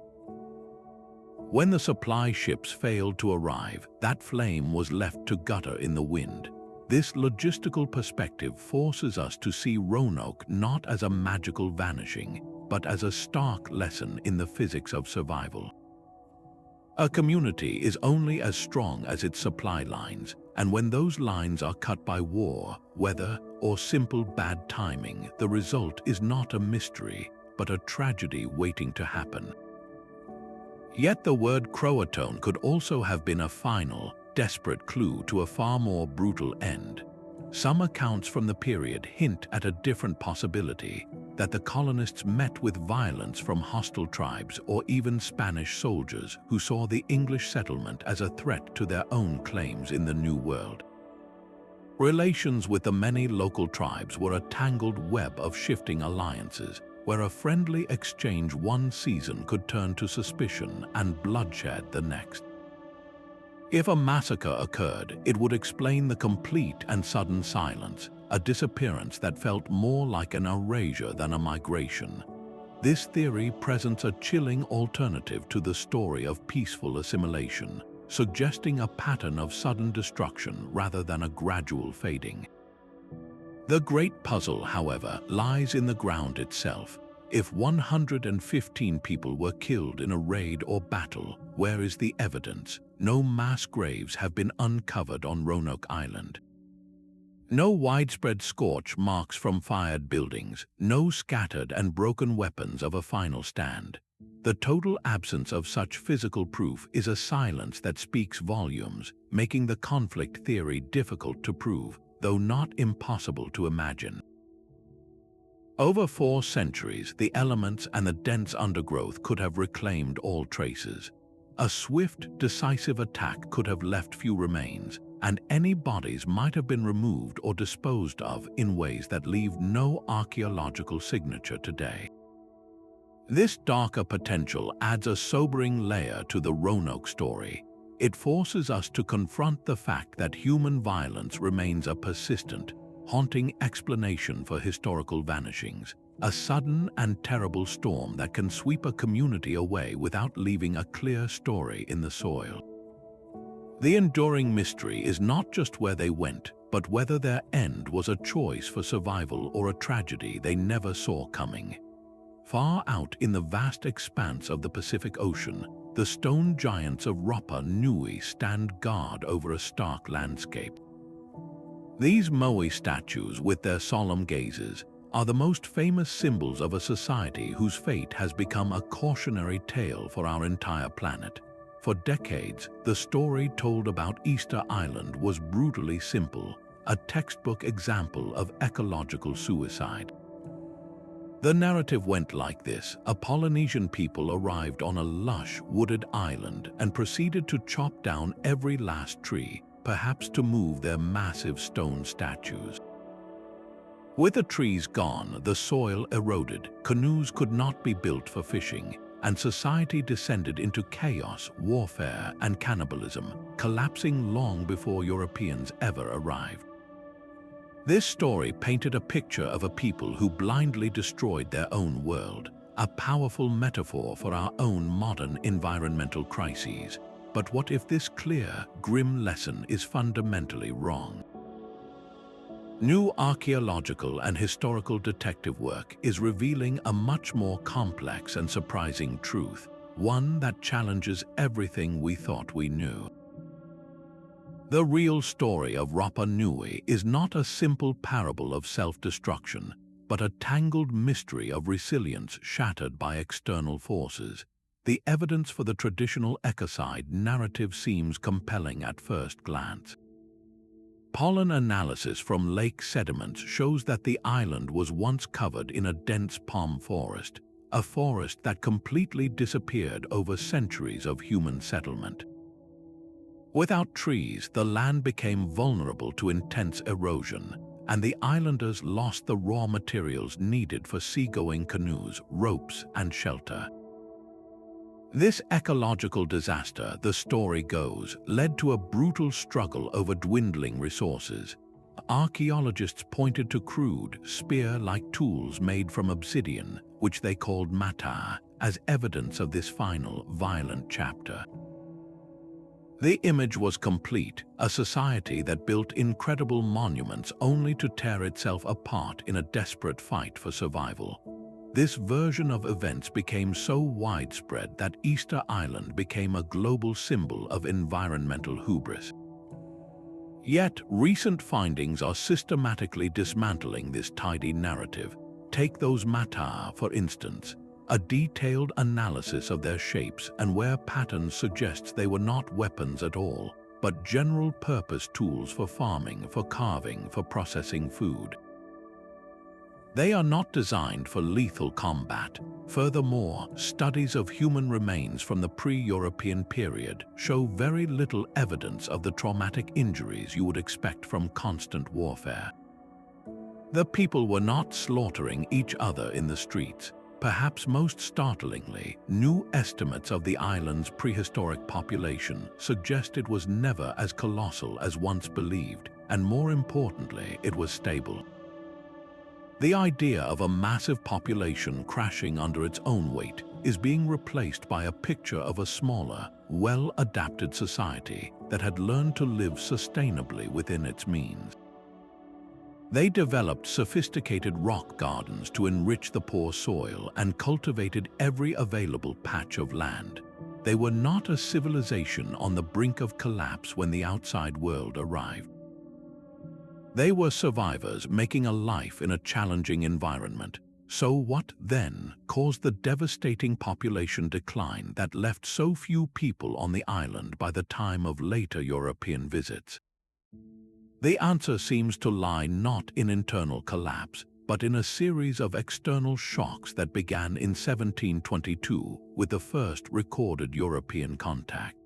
Speaker 1: When the supply ships failed to arrive, that flame was left to gutter in the wind. This logistical perspective forces us to see Roanoke not as a magical vanishing, but as a stark lesson in the physics of survival. A community is only as strong as its supply lines, and when those lines are cut by war, weather, or simple bad timing, the result is not a mystery, but a tragedy waiting to happen. Yet the word Croatoan could also have been a final, desperate clue to a far more brutal end. Some accounts from the period hint at a different possibility, that the colonists met with violence from hostile tribes or even Spanish soldiers who saw the English settlement as a threat to their own claims in the New World. Relations with the many local tribes were a tangled web of shifting alliances, where a friendly exchange one season could turn to suspicion and bloodshed the next. If a massacre occurred, it would explain the complete and sudden silence, a disappearance that felt more like an erasure than a migration. This theory presents a chilling alternative to the story of peaceful assimilation, suggesting a pattern of sudden destruction rather than a gradual fading. The great puzzle, however, lies in the ground itself. If 115 people were killed in a raid or battle, where is the evidence? No mass graves have been uncovered on Roanoke Island. No widespread scorch marks from fired buildings, no scattered and broken weapons of a final stand. The total absence of such physical proof is a silence that speaks volumes, making the conflict theory difficult to prove, though not impossible to imagine. Over 4 centuries, the elements and the dense undergrowth could have reclaimed all traces. A swift, decisive attack could have left few remains, and any bodies might have been removed or disposed of in ways that leave no archaeological signature today. This darker potential adds a sobering layer to the Roanoke story. It forces us to confront the fact that human violence remains a persistent, haunting explanation for historical vanishings, a sudden and terrible storm that can sweep a community away without leaving a clear story in the soil. The enduring mystery is not just where they went, but whether their end was a choice for survival or a tragedy they never saw coming. Far out in the vast expanse of the Pacific Ocean, the stone giants of Rapa Nui stand guard over a stark landscape. These Moai statues, with their solemn gazes, are the most famous symbols of a society whose fate has become a cautionary tale for our entire planet. For decades, the story told about Easter Island was brutally simple, a textbook example of ecological suicide. The narrative went like this: a Polynesian people arrived on a lush, wooded island and proceeded to chop down every last tree, perhaps to move their massive stone statues. With the trees gone, the soil eroded, canoes could not be built for fishing, and society descended into chaos, warfare, and cannibalism, collapsing long before Europeans ever arrived. This story painted a picture of a people who blindly destroyed their own world, a powerful metaphor for our own modern environmental crises. But what if this clear, grim lesson is fundamentally wrong? New archaeological and historical detective work is revealing a much more complex and surprising truth, one that challenges everything we thought we knew. The real story of Rapa Nui is not a simple parable of self-destruction, but a tangled mystery of resilience shattered by external forces. The evidence for the traditional Ecocide narrative seems compelling at first glance. Pollen analysis from lake sediments shows that the island was once covered in a dense palm forest, a forest that completely disappeared over centuries of human settlement. Without trees, the land became vulnerable to intense erosion, and the islanders lost the raw materials needed for seagoing canoes, ropes, and shelter. This ecological disaster, the story goes, led to a brutal struggle over dwindling resources. Archaeologists pointed to crude, spear-like tools made from obsidian, which they called mata, as evidence of this final, violent chapter. The image was complete, a society that built incredible monuments only to tear itself apart in a desperate fight for survival. This version of events became so widespread that Easter Island became a global symbol of environmental hubris. Yet, recent findings are systematically dismantling this tidy narrative. Take those mata, for instance. A detailed analysis of their shapes and wear patterns suggests they were not weapons at all, but general-purpose tools for farming, for carving, for processing food. They are not designed for lethal combat. Furthermore, studies of human remains from the pre-European period show very little evidence of the traumatic injuries you would expect from constant warfare. The people were not slaughtering each other in the streets. Perhaps most startlingly, new estimates of the island's prehistoric population suggest it was never as colossal as once believed, and more importantly, it was stable. The idea of a massive population crashing under its own weight is being replaced by a picture of a smaller, well-adapted society that had learned to live sustainably within its means. They developed sophisticated rock gardens to enrich the poor soil and cultivated every available patch of land. They were not a civilization on the brink of collapse when the outside world arrived. They were survivors making a life in a challenging environment. So what, then, caused the devastating population decline that left so few people on the island by the time of later European visits? The answer seems to lie not in internal collapse, but in a series of external shocks that began in 1722 with the first recorded European contact.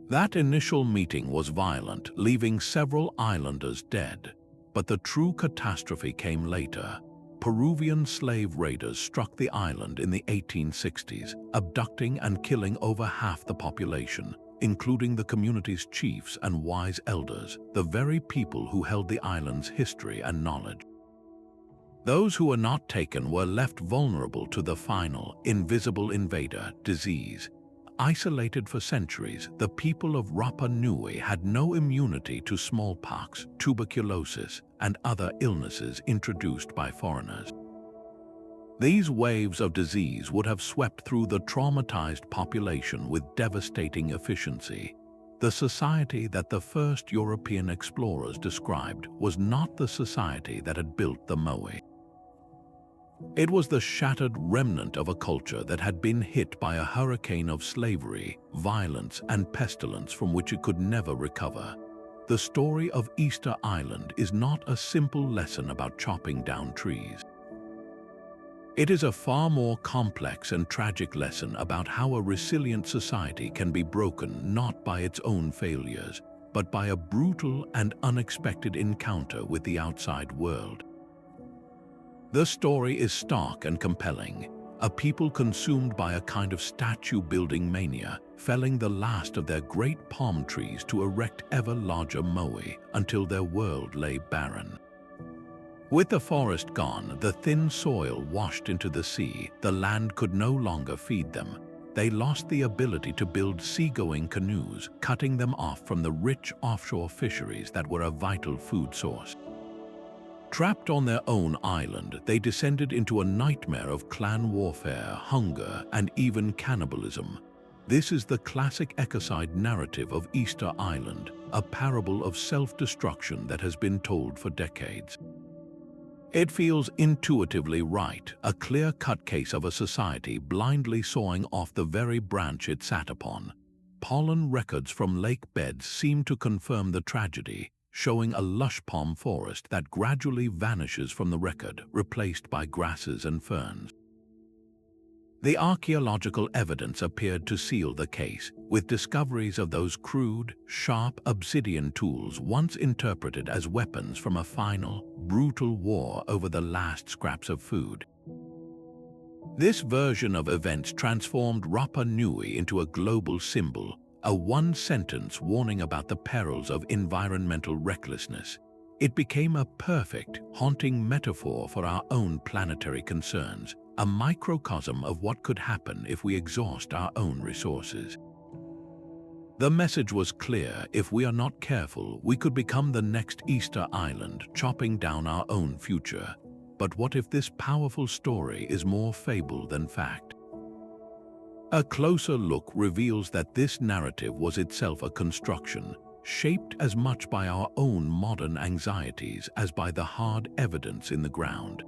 Speaker 1: That initial meeting was violent, leaving several islanders dead. But the true catastrophe came later. Peruvian slave raiders struck the island in the 1860s, abducting and killing over half the population, including the community's chiefs and wise elders, the very people who held the island's history and knowledge. Those who were not taken were left vulnerable to the final, invisible invader, disease. Isolated for centuries, the people of Rapa Nui had no immunity to smallpox, tuberculosis, and other illnesses introduced by foreigners. These waves of disease would have swept through the traumatized population with devastating efficiency. The society that the first European explorers described was not the society that had built the Moai. It was the shattered remnant of a culture that had been hit by a hurricane of slavery, violence, and pestilence from which it could never recover. The story of Easter Island is not a simple lesson about chopping down trees. It is a far more complex and tragic lesson about how a resilient society can be broken not by its own failures, but by a brutal and unexpected encounter with the outside world. The story is stark and compelling. A people consumed by a kind of statue-building mania, felling the last of their great palm trees to erect ever larger moai until their world lay barren. With the forest gone, the thin soil washed into the sea, the land could no longer feed them. They lost the ability to build seagoing canoes, cutting them off from the rich offshore fisheries that were a vital food source. Trapped on their own island, they descended into a nightmare of clan warfare, hunger, and even cannibalism. This is the classic Ecocide narrative of Easter Island, a parable of self-destruction that has been told for decades. It feels intuitively right, a clear-cut case of a society blindly sawing off the very branch it sat upon. Pollen records from lake beds seem to confirm the tragedy, showing a lush palm forest that gradually vanishes from the record, replaced by grasses and ferns. The archaeological evidence appeared to seal the case, with discoveries of those crude, sharp obsidian tools once interpreted as weapons from a final, brutal war over the last scraps of food. This version of events transformed Rapa Nui into a global symbol, a one-sentence warning about the perils of environmental recklessness. It became a perfect, haunting metaphor for our own planetary concerns, a microcosm of what could happen if we exhaust our own resources. The message was clear: if we are not careful, we could become the next Easter Island, chopping down our own future. But what if this powerful story is more fable than fact? A closer look reveals that this narrative was itself a construction, shaped as much by our own modern anxieties as by the hard evidence in the ground.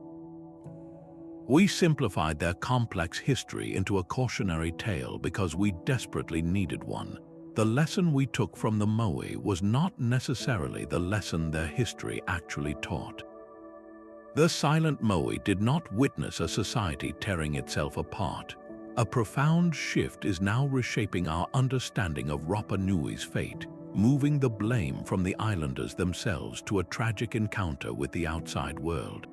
Speaker 1: We simplified their complex history into a cautionary tale because we desperately needed one. The lesson we took from the Moai was not necessarily the lesson their history actually taught. The silent Moai did not witness a society tearing itself apart. A profound shift is now reshaping our understanding of Rapa Nui's fate, moving the blame from the islanders themselves to a tragic encounter with the outside world.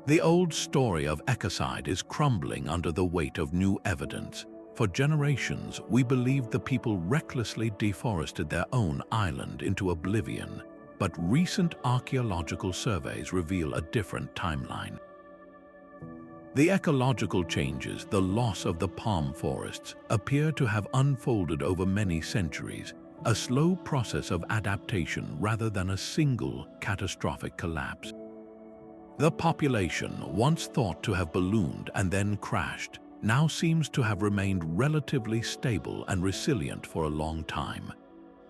Speaker 1: The old story of Ecocide is crumbling under the weight of new evidence. For generations, we believed the people recklessly deforested their own island into oblivion, but recent archaeological surveys reveal a different timeline. The ecological changes, the loss of the palm forests, appear to have unfolded over many centuries, a slow process of adaptation rather than a single catastrophic collapse. The population, once thought to have ballooned and then crashed, now seems to have remained relatively stable and resilient for a long time.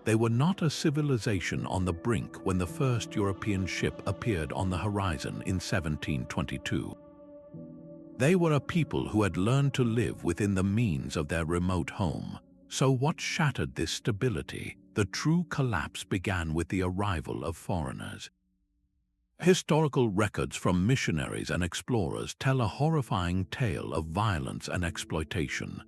Speaker 1: They were not a civilization on the brink when the first European ship appeared on the horizon in 1722. They were a people who had learned to live within the means of their remote home. So what shattered this stability? The true collapse began with the arrival of foreigners. Historical records from missionaries and explorers tell a horrifying tale of violence and exploitation.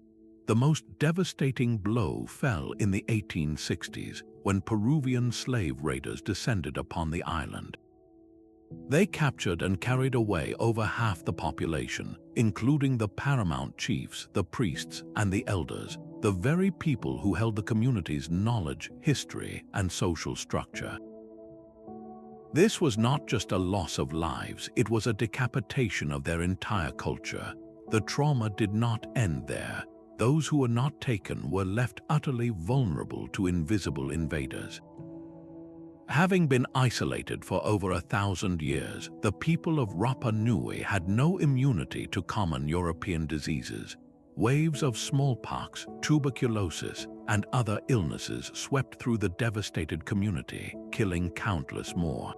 Speaker 1: The most devastating blow fell in the 1860s, when Peruvian slave raiders descended upon the island. They captured and carried away over half the population, including the paramount chiefs, the priests, and the elders, the very people who held the community's knowledge, history, and social structure. This was not just a loss of lives, it was a decapitation of their entire culture. The trauma did not end there. Those who were not taken were left utterly vulnerable to invisible invaders. Having been isolated for over 1,000 years, the people of Rapa Nui had no immunity to common European diseases. Waves of smallpox, tuberculosis, and other illnesses swept through the devastated community, killing countless more.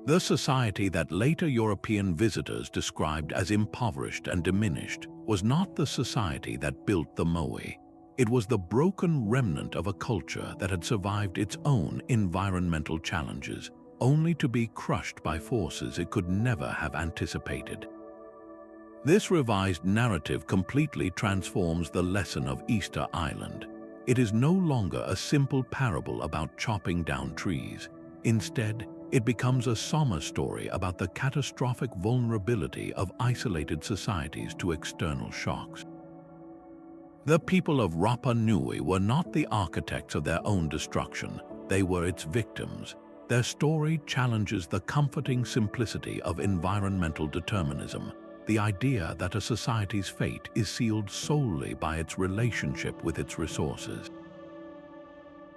Speaker 1: The society that later European visitors described as impoverished and diminished was not the society that built the Moai. It was the broken remnant of a culture that had survived its own environmental challenges, only to be crushed by forces it could never have anticipated. This revised narrative completely transforms the lesson of Easter Island. It is no longer a simple parable about chopping down trees. Instead, it becomes a somber story about the catastrophic vulnerability of isolated societies to external shocks. The people of Rapa Nui were not the architects of their own destruction, they were its victims. Their story challenges the comforting simplicity of environmental determinism, the idea that a society's fate is sealed solely by its relationship with its resources.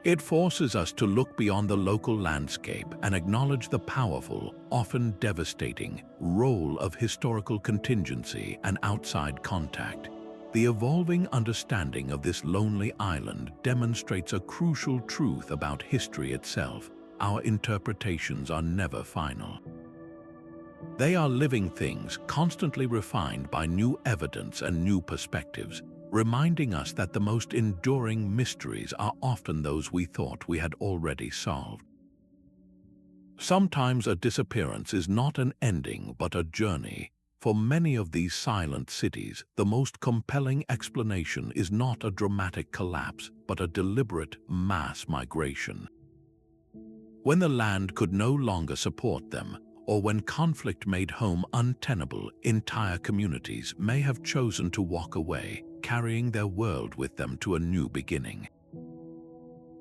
Speaker 1: It forces us to look beyond the local landscape and acknowledge the powerful, often devastating, role of historical contingency and outside contact. The evolving understanding of this lonely island demonstrates a crucial truth about history itself. Our interpretations are never final. They are living things, constantly refined by new evidence and new perspectives, reminding us that the most enduring mysteries are often those we thought we had already solved. Sometimes a disappearance is not an ending but a journey. For many of these silent cities, the most compelling explanation is not a dramatic collapse, but a deliberate mass migration. When the land could no longer support them, or when conflict made home untenable, entire communities may have chosen to walk away, carrying their world with them to a new beginning.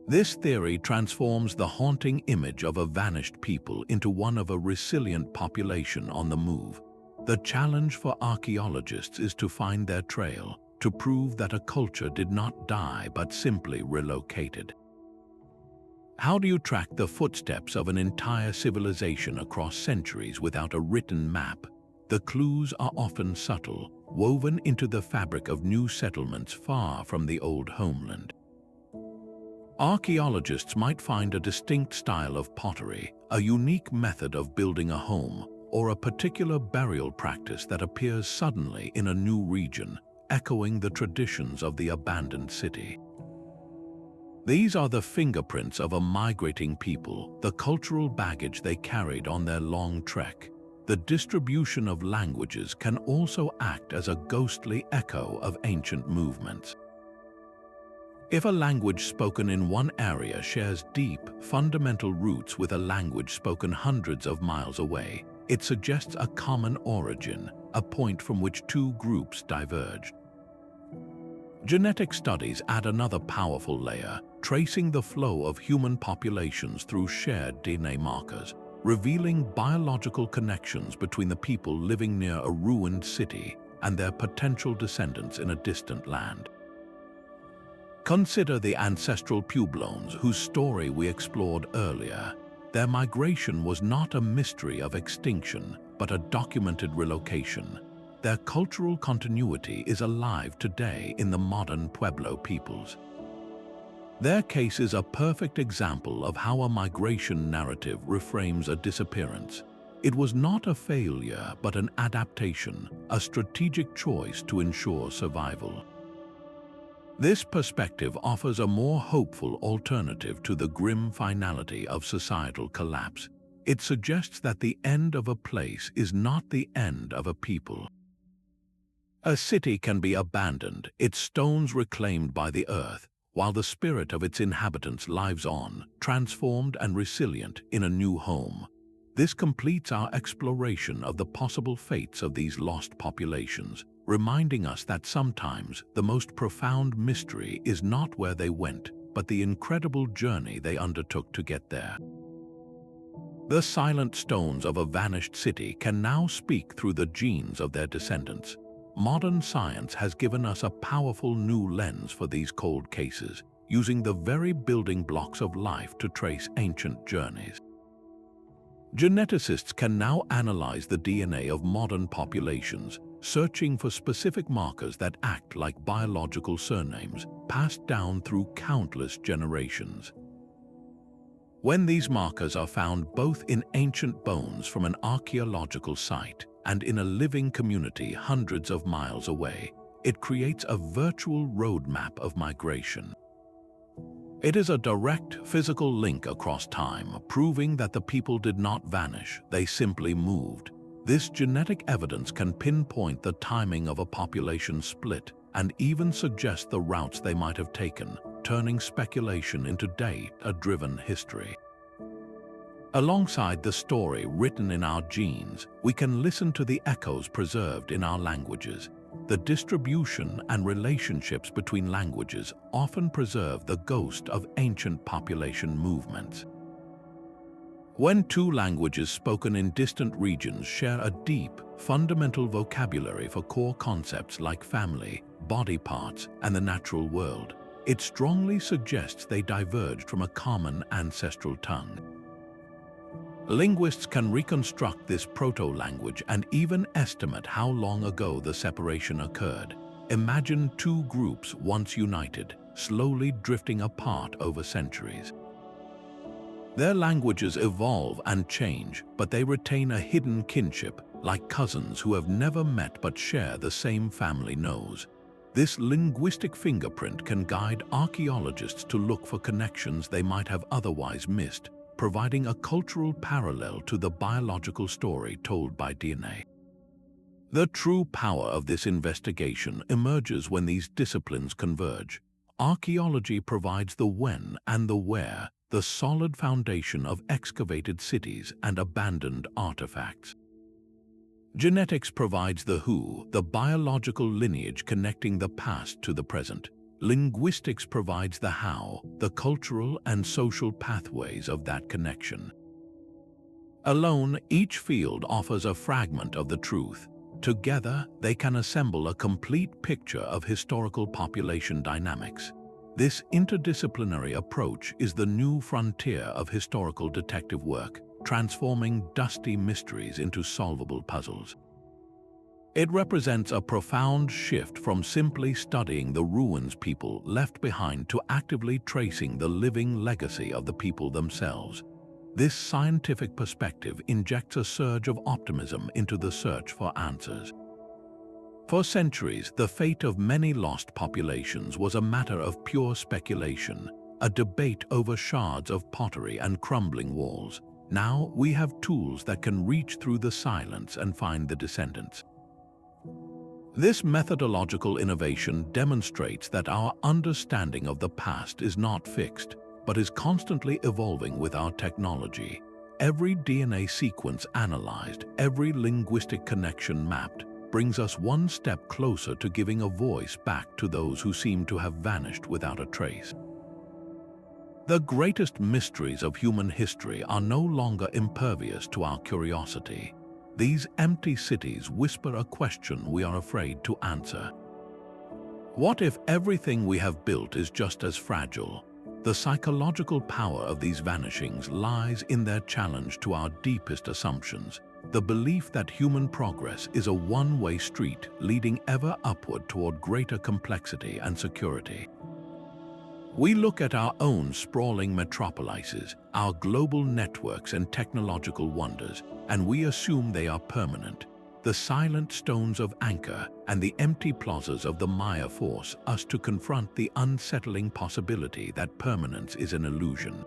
Speaker 1: This theory transforms the haunting image of a vanished people into one of a resilient population on the move. The challenge for archaeologists is to find their trail, to prove that a culture did not die but simply relocated. How do you track the footsteps of an entire civilization across centuries without a written map? The clues are often subtle, woven into the fabric of new settlements far from the old homeland. Archaeologists might find a distinct style of pottery, a unique method of building a home, or a particular burial practice that appears suddenly in a new region, echoing the traditions of the abandoned city. These are the fingerprints of a migrating people, the cultural baggage they carried on their long trek. The distribution of languages can also act as a ghostly echo of ancient movements. If a language spoken in one area shares deep, fundamental roots with a language spoken hundreds of miles away, it suggests a common origin, a point from which two groups diverged. Genetic studies add another powerful layer, tracing the flow of human populations through shared DNA markers, revealing biological connections between the people living near a ruined city and their potential descendants in a distant land. Consider the Ancestral Puebloans, whose story we explored earlier. Their migration was not a mystery of extinction, but a documented relocation. Their cultural continuity is alive today in the modern Pueblo peoples. Their case is a perfect example of how a migration narrative reframes a disappearance. It was not a failure, but an adaptation, a strategic choice to ensure survival. This perspective offers a more hopeful alternative to the grim finality of societal collapse. It suggests that the end of a place is not the end of a people. A city can be abandoned, its stones reclaimed by the earth, while the spirit of its inhabitants lives on, transformed and resilient in a new home. This completes our exploration of the possible fates of these lost populations, reminding us that sometimes the most profound mystery is not where they went, but the incredible journey they undertook to get there. The silent stones of a vanished city can now speak through the genes of their descendants. Modern science has given us a powerful new lens for these cold cases, using the very building blocks of life to trace ancient journeys. Geneticists can now analyze the DNA of modern populations, searching for specific markers that act like biological surnames, passed down through countless generations. When these markers are found both in ancient bones from an archaeological site and in a living community hundreds of miles away, it creates a virtual roadmap of migration. It is a direct physical link across time, proving that the people did not vanish, they simply moved. This genetic evidence can pinpoint the timing of a population split and even suggest the routes they might have taken, turning speculation into data-driven history. Alongside the story written in our genes, we can listen to the echoes preserved in our languages. The distribution and relationships between languages often preserve the ghost of ancient population movements. When two languages spoken in distant regions share a deep, fundamental vocabulary for core concepts like family, body parts, and the natural world, it strongly suggests they diverged from a common ancestral tongue. Linguists can reconstruct this proto-language and even estimate how long ago the separation occurred. Imagine two groups once united, slowly drifting apart over centuries. Their languages evolve and change, but they retain a hidden kinship, like cousins who have never met but share the same family nose. This linguistic fingerprint can guide archaeologists to look for connections they might have otherwise missed, providing a cultural parallel to the biological story told by DNA. The true power of this investigation emerges when these disciplines converge. Archaeology provides the when and the where, the solid foundation of excavated cities and abandoned artifacts. Genetics provides the who, the biological lineage connecting the past to the present. Linguistics provides the how, the cultural and social pathways of that connection. Alone, each field offers a fragment of the truth. Together, they can assemble a complete picture of historical population dynamics. This interdisciplinary approach is the new frontier of historical detective work, transforming dusty mysteries into solvable puzzles. It represents a profound shift from simply studying the ruins people left behind to actively tracing the living legacy of the people themselves. This scientific perspective injects a surge of optimism into the search for answers. For centuries, the fate of many lost populations was a matter of pure speculation, a debate over shards of pottery and crumbling walls. Now we have tools that can reach through the silence and find the descendants. This methodological innovation demonstrates that our understanding of the past is not fixed, but is constantly evolving with our technology. Every DNA sequence analyzed, every linguistic connection mapped, brings us one step closer to giving a voice back to those who seem to have vanished without a trace. The greatest mysteries of human history are no longer impervious to our curiosity. These empty cities whisper a question we are afraid to answer. What if everything we have built is just as fragile? The psychological power of these vanishings lies in their challenge to our deepest assumptions, the belief that human progress is a one-way street leading ever upward toward greater complexity and security. We look at our own sprawling metropolises, our global networks and technological wonders, and we assume they are permanent. The silent stones of Angkor and the empty plazas of the Maya force us to confront the unsettling possibility that permanence is an illusion.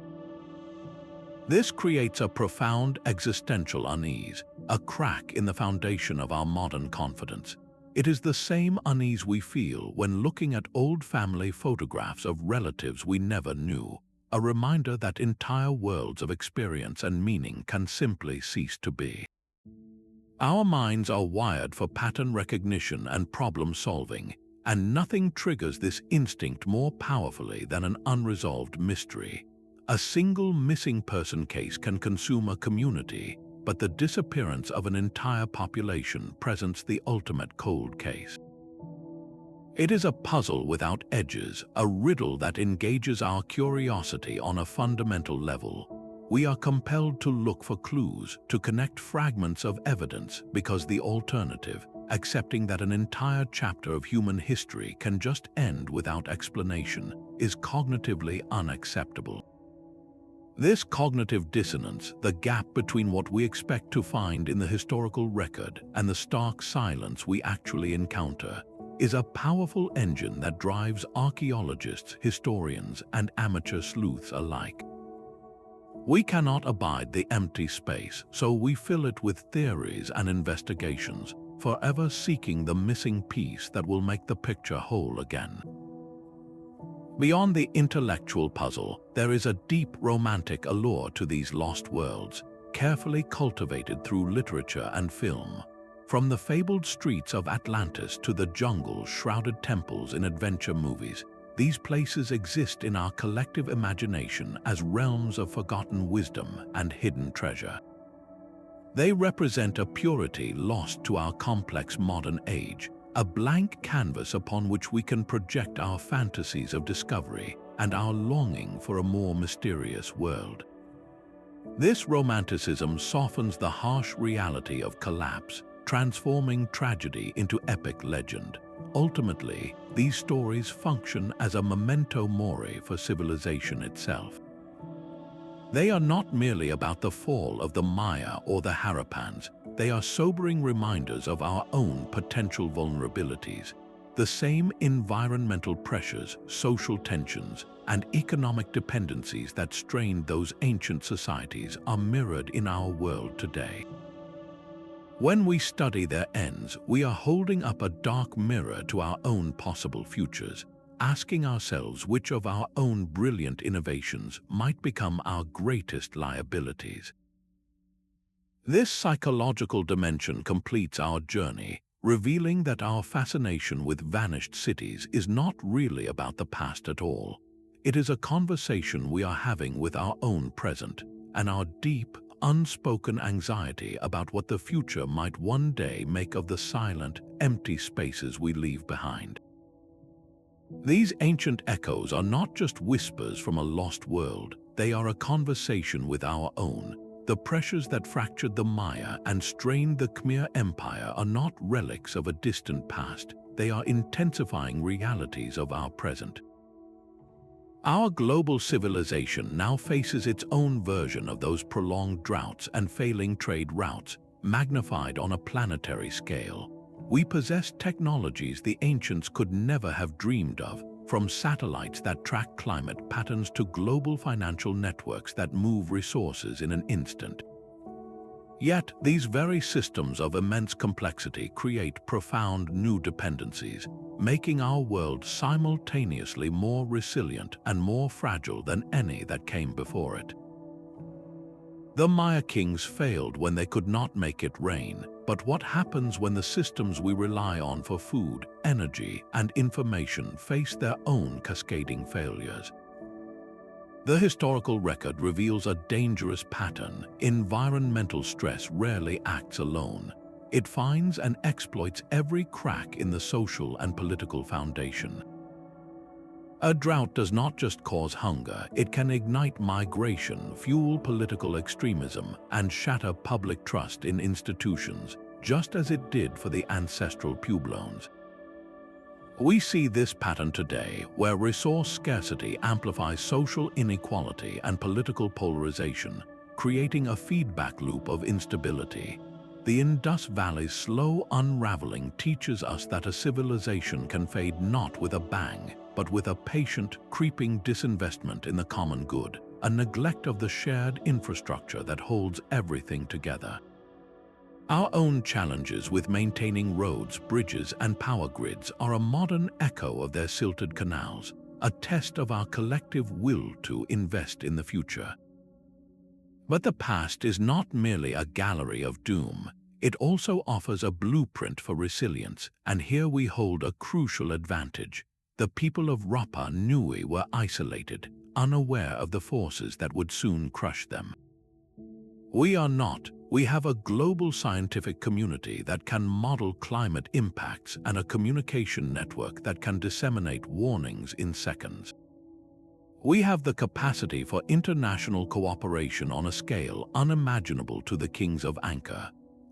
Speaker 1: This creates a profound existential unease, a crack in the foundation of our modern confidence. It is the same unease we feel when looking at old family photographs of relatives we never knew, a reminder that entire worlds of experience and meaning can simply cease to be. Our minds are wired for pattern recognition and problem solving, and nothing triggers this instinct more powerfully than an unresolved mystery. A single missing person case can consume a community, but the disappearance of an entire population presents the ultimate cold case. It is a puzzle without edges, a riddle that engages our curiosity on a fundamental level. We are compelled to look for clues, to connect fragments of evidence, because the alternative, accepting that an entire chapter of human history can just end without explanation, is cognitively unacceptable. This cognitive dissonance, the gap between what we expect to find in the historical record and the stark silence we actually encounter, is a powerful engine that drives archaeologists, historians, and amateur sleuths alike. We cannot abide the empty space, so we fill it with theories and investigations, forever seeking the missing piece that will make the picture whole again. Beyond the intellectual puzzle, there is a deep romantic allure to these lost worlds, carefully cultivated through literature and film. From the fabled streets of Atlantis to the jungle-shrouded temples in adventure movies, these places exist in our collective imagination as realms of forgotten wisdom and hidden treasure. They represent a purity lost to our complex modern age, a blank canvas upon which we can project our fantasies of discovery and our longing for a more mysterious world. This romanticism softens the harsh reality of collapse, transforming tragedy into epic legend. Ultimately, these stories function as a memento mori for civilization itself. They are not merely about the fall of the Maya or the Harappans. They are sobering reminders of our own potential vulnerabilities. The same environmental pressures, social tensions, and economic dependencies that strained those ancient societies are mirrored in our world today. When we study their ends, we are holding up a dark mirror to our own possible futures, asking ourselves which of our own brilliant innovations might become our greatest liabilities. This psychological dimension completes our journey, revealing that our fascination with vanished cities is not really about the past at all. It is a conversation we are having with our own present, and our deep, unspoken anxiety about what the future might one day make of the silent, empty spaces we leave behind. These ancient echoes are not just whispers from a lost world, they are a conversation with our own. The pressures that fractured the Maya and strained the Khmer Empire are not relics of a distant past, they are intensifying realities of our present. Our global civilization now faces its own version of those prolonged droughts and failing trade routes, magnified on a planetary scale. We possess technologies the ancients could never have dreamed of, from satellites that track climate patterns to global financial networks that move resources in an instant. Yet, these very systems of immense complexity create profound new dependencies, making our world simultaneously more resilient and more fragile than any that came before it. The Maya kings failed when they could not make it rain, but what happens when the systems we rely on for food, energy, and information face their own cascading failures? The historical record reveals a dangerous pattern. Environmental stress rarely acts alone. It finds and exploits every crack in the social and political foundation. A drought does not just cause hunger, it can ignite migration, fuel political extremism, and shatter public trust in institutions, just as it did for the ancestral Puebloans. We see this pattern today, where resource scarcity amplifies social inequality and political polarization, creating a feedback loop of instability. The Indus Valley's slow unraveling teaches us that a civilization can fade not with a bang, but with a patient, creeping disinvestment in the common good, a neglect of the shared infrastructure that holds everything together. Our own challenges with maintaining roads, bridges, and power grids are a modern echo of their silted canals, a test of our collective will to invest in the future. But the past is not merely a gallery of doom. It also offers a blueprint for resilience, and here we hold a crucial advantage. The people of Rapa Nui were isolated, unaware of the forces that would soon crush them. We are not. We have a global scientific community that can model climate impacts and a communication network that can disseminate warnings in seconds. We have the capacity for international cooperation on a scale unimaginable to the kings of Angkor.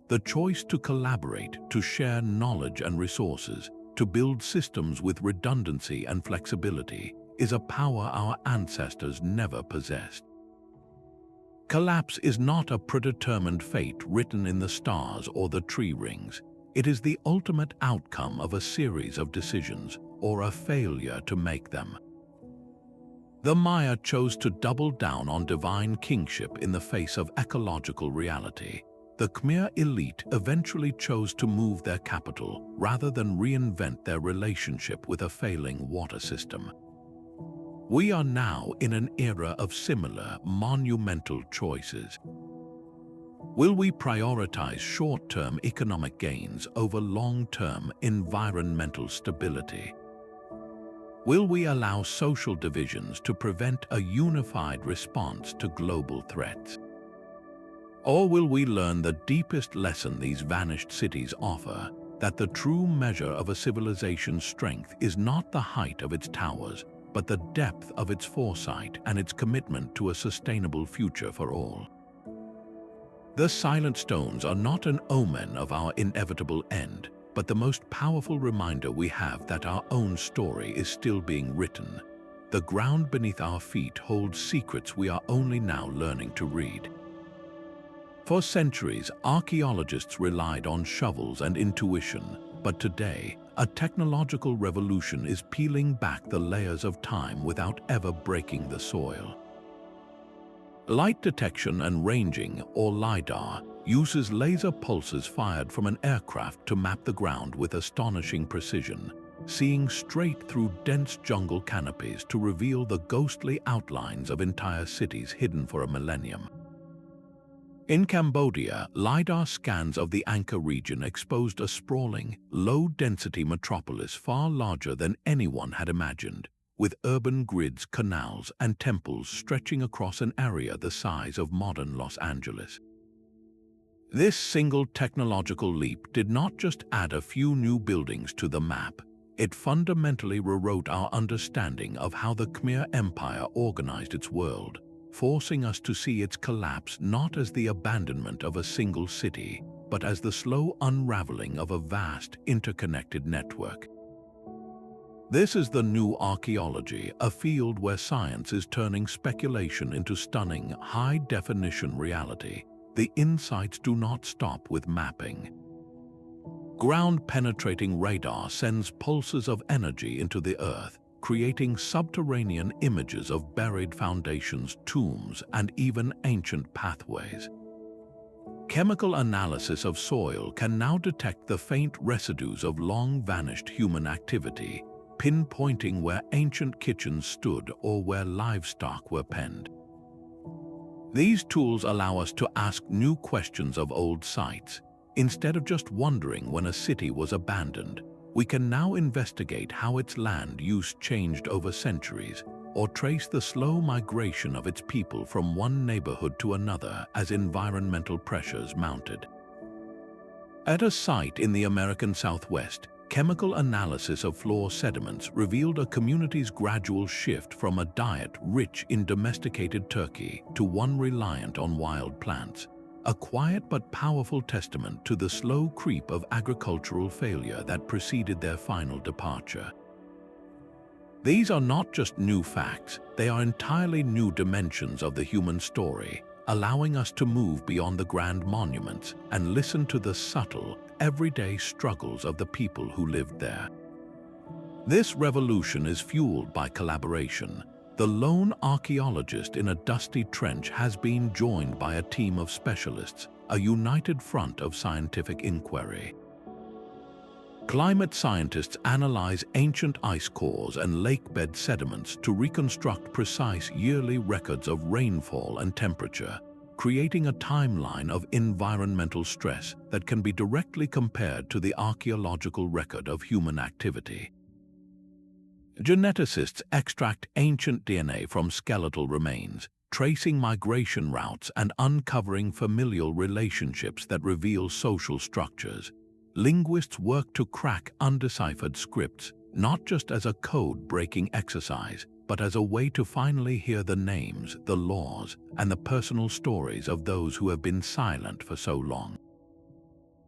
Speaker 1: The choice to collaborate, to share knowledge and resources, to build systems with redundancy and flexibility, is a power our ancestors never possessed. Collapse is not a predetermined fate written in the stars or the tree rings. It is the ultimate outcome of a series of decisions, or a failure to make them. The Maya chose to double down on divine kingship in the face of ecological reality. The Khmer elite eventually chose to move their capital rather than reinvent their relationship with a failing water system. We are now in an era of similar, monumental choices. Will we prioritize short-term economic gains over long-term environmental stability? Will we allow social divisions to prevent a unified response to global threats? Or will we learn the deepest lesson these vanished cities offer, that the true measure of a civilization's strength is not the height of its towers, but the depth of its foresight and its commitment to a sustainable future for all? The silent stones are not an omen of our inevitable end, but the most powerful reminder we have that our own story is still being written. The ground beneath our feet holds secrets we are only now learning to read. For centuries, archaeologists relied on shovels and intuition, but today, a technological revolution is peeling back the layers of time without ever breaking the soil. Light detection and ranging, or LiDAR, uses laser pulses fired from an aircraft to map the ground with astonishing precision, seeing straight through dense jungle canopies to reveal the ghostly outlines of entire cities hidden for a millennium. In Cambodia, LiDAR scans of the Angkor region exposed a sprawling, low-density metropolis far larger than anyone had imagined, with urban grids, canals, and temples stretching across an area the size of modern Los Angeles. This single technological leap did not just add a few new buildings to the map, it fundamentally rewrote our understanding of how the Khmer Empire organized its world, forcing us to see its collapse not as the abandonment of a single city, but as the slow unraveling of a vast, interconnected network. This is the new archaeology, a field where science is turning speculation into stunning, high-definition reality. The insights do not stop with mapping. Ground-penetrating radar sends pulses of energy into the earth, creating subterranean images of buried foundations, tombs, and even ancient pathways. Chemical analysis of soil can now detect the faint residues of long-vanished human activity, pinpointing where ancient kitchens stood or where livestock were penned. These tools allow us to ask new questions of old sites. Instead of just wondering when a city was abandoned, we can now investigate how its land use changed over centuries, or trace the slow migration of its people from one neighborhood to another as environmental pressures mounted. At a site in the American Southwest, chemical analysis of floor sediments revealed a community's gradual shift from a diet rich in domesticated turkey to one reliant on wild plants, a quiet but powerful testament to the slow creep of agricultural failure that preceded their final departure. These are not just new facts, they are entirely new dimensions of the human story, allowing us to move beyond the grand monuments and listen to the subtle, everyday struggles of the people who lived there. This revolution is fueled by collaboration. The lone archaeologist in a dusty trench has been joined by a team of specialists, a united front of scientific inquiry. Climate scientists analyze ancient ice cores and lakebed sediments to reconstruct precise yearly records of rainfall and temperature, creating a timeline of environmental stress that can be directly compared to the archaeological record of human activity. Geneticists extract ancient DNA from skeletal remains, tracing migration routes and uncovering familial relationships that reveal social structures. Linguists work to crack undeciphered scripts, not just as a code-breaking exercise, but as a way to finally hear the names, the laws, and the personal stories of those who have been silent for so long.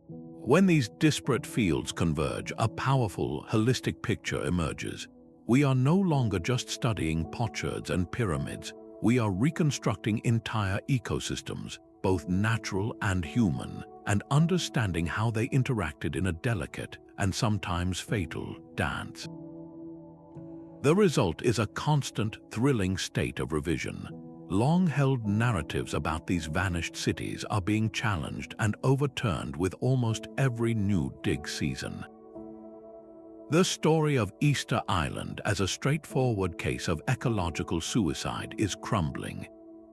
Speaker 1: When these disparate fields converge, a powerful, holistic picture emerges. We are no longer just studying potsherds and pyramids, we are reconstructing entire ecosystems, both natural and human, and understanding how they interacted in a delicate and sometimes fatal dance. The result is a constant, thrilling state of revision. Long-held narratives about these vanished cities are being challenged and overturned with almost every new dig season. The story of Easter Island as a straightforward case of ecological suicide is crumbling.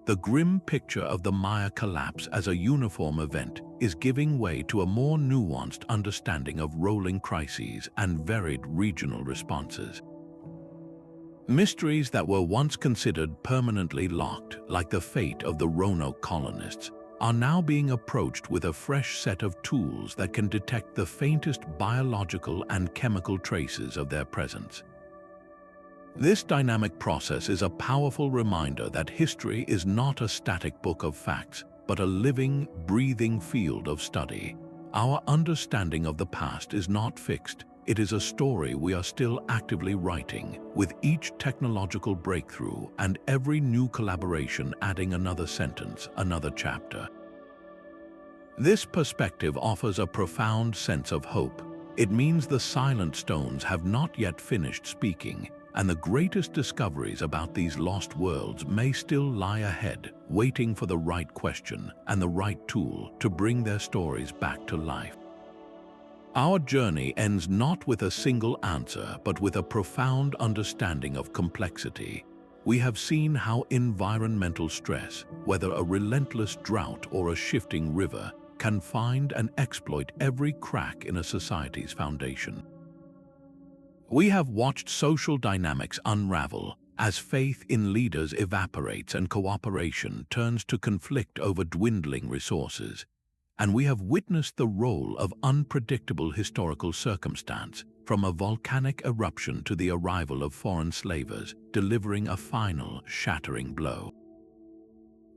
Speaker 1: The grim picture of the Maya collapse as a uniform event is giving way to a more nuanced understanding of rolling crises and varied regional responses. Mysteries that were once considered permanently locked, like the fate of the Roanoke colonists, are now being approached with a fresh set of tools that can detect the faintest biological and chemical traces of their presence. This dynamic process is a powerful reminder that history is not a static book of facts, but a living, breathing field of study. Our understanding of the past is not fixed. It is a story we are still actively writing, with each technological breakthrough and every new collaboration adding another sentence, another chapter. This perspective offers a profound sense of hope. It means the silent stones have not yet finished speaking, and the greatest discoveries about these lost worlds may still lie ahead, waiting for the right question and the right tool to bring their stories back to life. Our journey ends not with a single answer, but with a profound understanding of complexity. We have seen how environmental stress, whether a relentless drought or a shifting river, can find and exploit every crack in a society's foundation. We have watched social dynamics unravel as faith in leaders evaporates and cooperation turns to conflict over dwindling resources. And we have witnessed the role of unpredictable historical circumstance, from a volcanic eruption to the arrival of foreign slavers, delivering a final, shattering blow.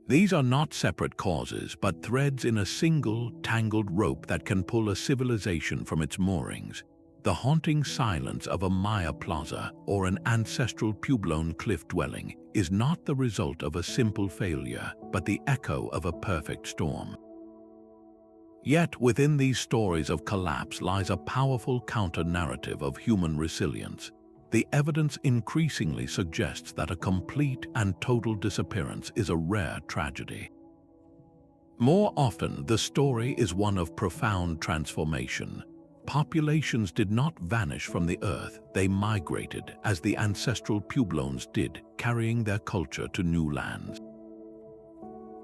Speaker 1: These are not separate causes, but threads in a single, tangled rope that can pull a civilization from its moorings. The haunting silence of a Maya plaza or an ancestral Puebloan cliff dwelling is not the result of a simple failure, but the echo of a perfect storm. Yet within these stories of collapse lies a powerful counter-narrative of human resilience. The evidence increasingly suggests that a complete and total disappearance is a rare tragedy. More often, the story is one of profound transformation. Populations did not vanish from the earth, they migrated, as the ancestral Puebloans did, carrying their culture to new lands.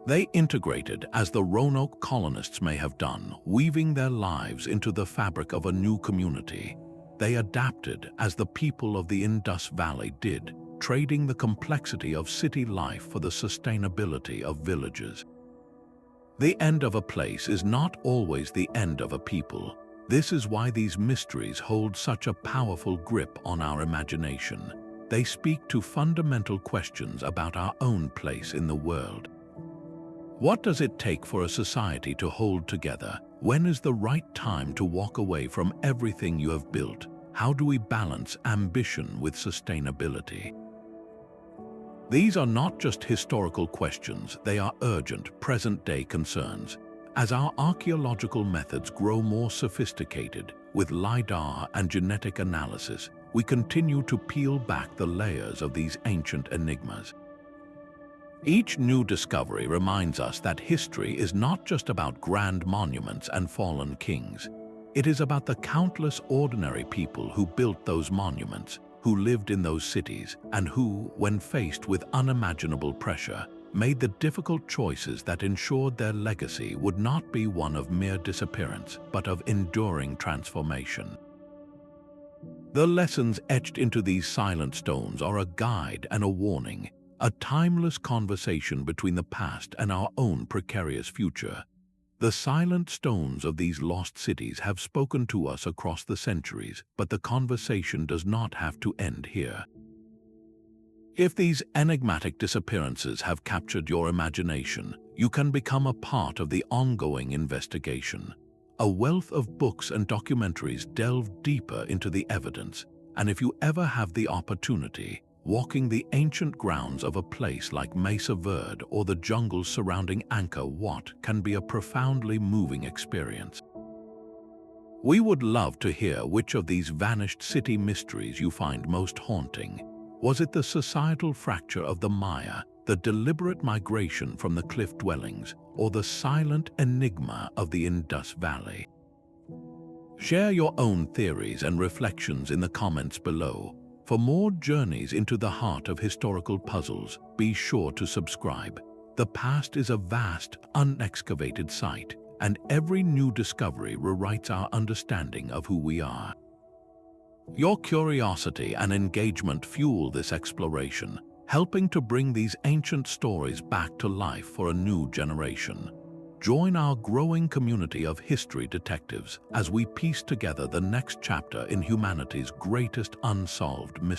Speaker 1: They integrated as the Roanoke colonists may have done, weaving their lives into the fabric of a new community. They adapted as the people of the Indus Valley did, trading the complexity of city life for the sustainability of villages. The end of a place is not always the end of a people. This is why these mysteries hold such a powerful grip on our imagination. They speak to fundamental questions about our own place in the world. What does it take for a society to hold together? When is the right time to walk away from everything you have built? How do we balance ambition with sustainability? These are not just historical questions, they are urgent, present-day concerns. As our archaeological methods grow more sophisticated, with LiDAR and genetic analysis, we continue to peel back the layers of these ancient enigmas. Each new discovery reminds us that history is not just about grand monuments and fallen kings. It is about the countless ordinary people who built those monuments, who lived in those cities, and who, when faced with unimaginable pressure, made the difficult choices that ensured their legacy would not be one of mere disappearance, but of enduring transformation. The lessons etched into these silent stones are a guide and a warning, a timeless conversation between the past and our own precarious future. The silent stones of these lost cities have spoken to us across the centuries, but the conversation does not have to end here. If these enigmatic disappearances have captured your imagination, you can become a part of the ongoing investigation. A wealth of books and documentaries delve deeper into the evidence, and if you ever have the opportunity, walking the ancient grounds of a place like Mesa Verde or the jungles surrounding Angkor can be a profoundly moving experience. We would love to hear which of these vanished city mysteries you find most haunting. Was it the societal fracture of the Maya, the deliberate migration from the cliff dwellings, or the silent enigma of the Indus Valley? Share your own theories and reflections in the comments below. For more journeys into the heart of historical puzzles, be sure to subscribe. The past is a vast, unexcavated site, and every new discovery rewrites our understanding of who we are. Your curiosity and engagement fuel this exploration, helping to bring these ancient stories back to life for a new generation. Join our growing community of history detectives as we piece together the next chapter in humanity's greatest unsolved mystery.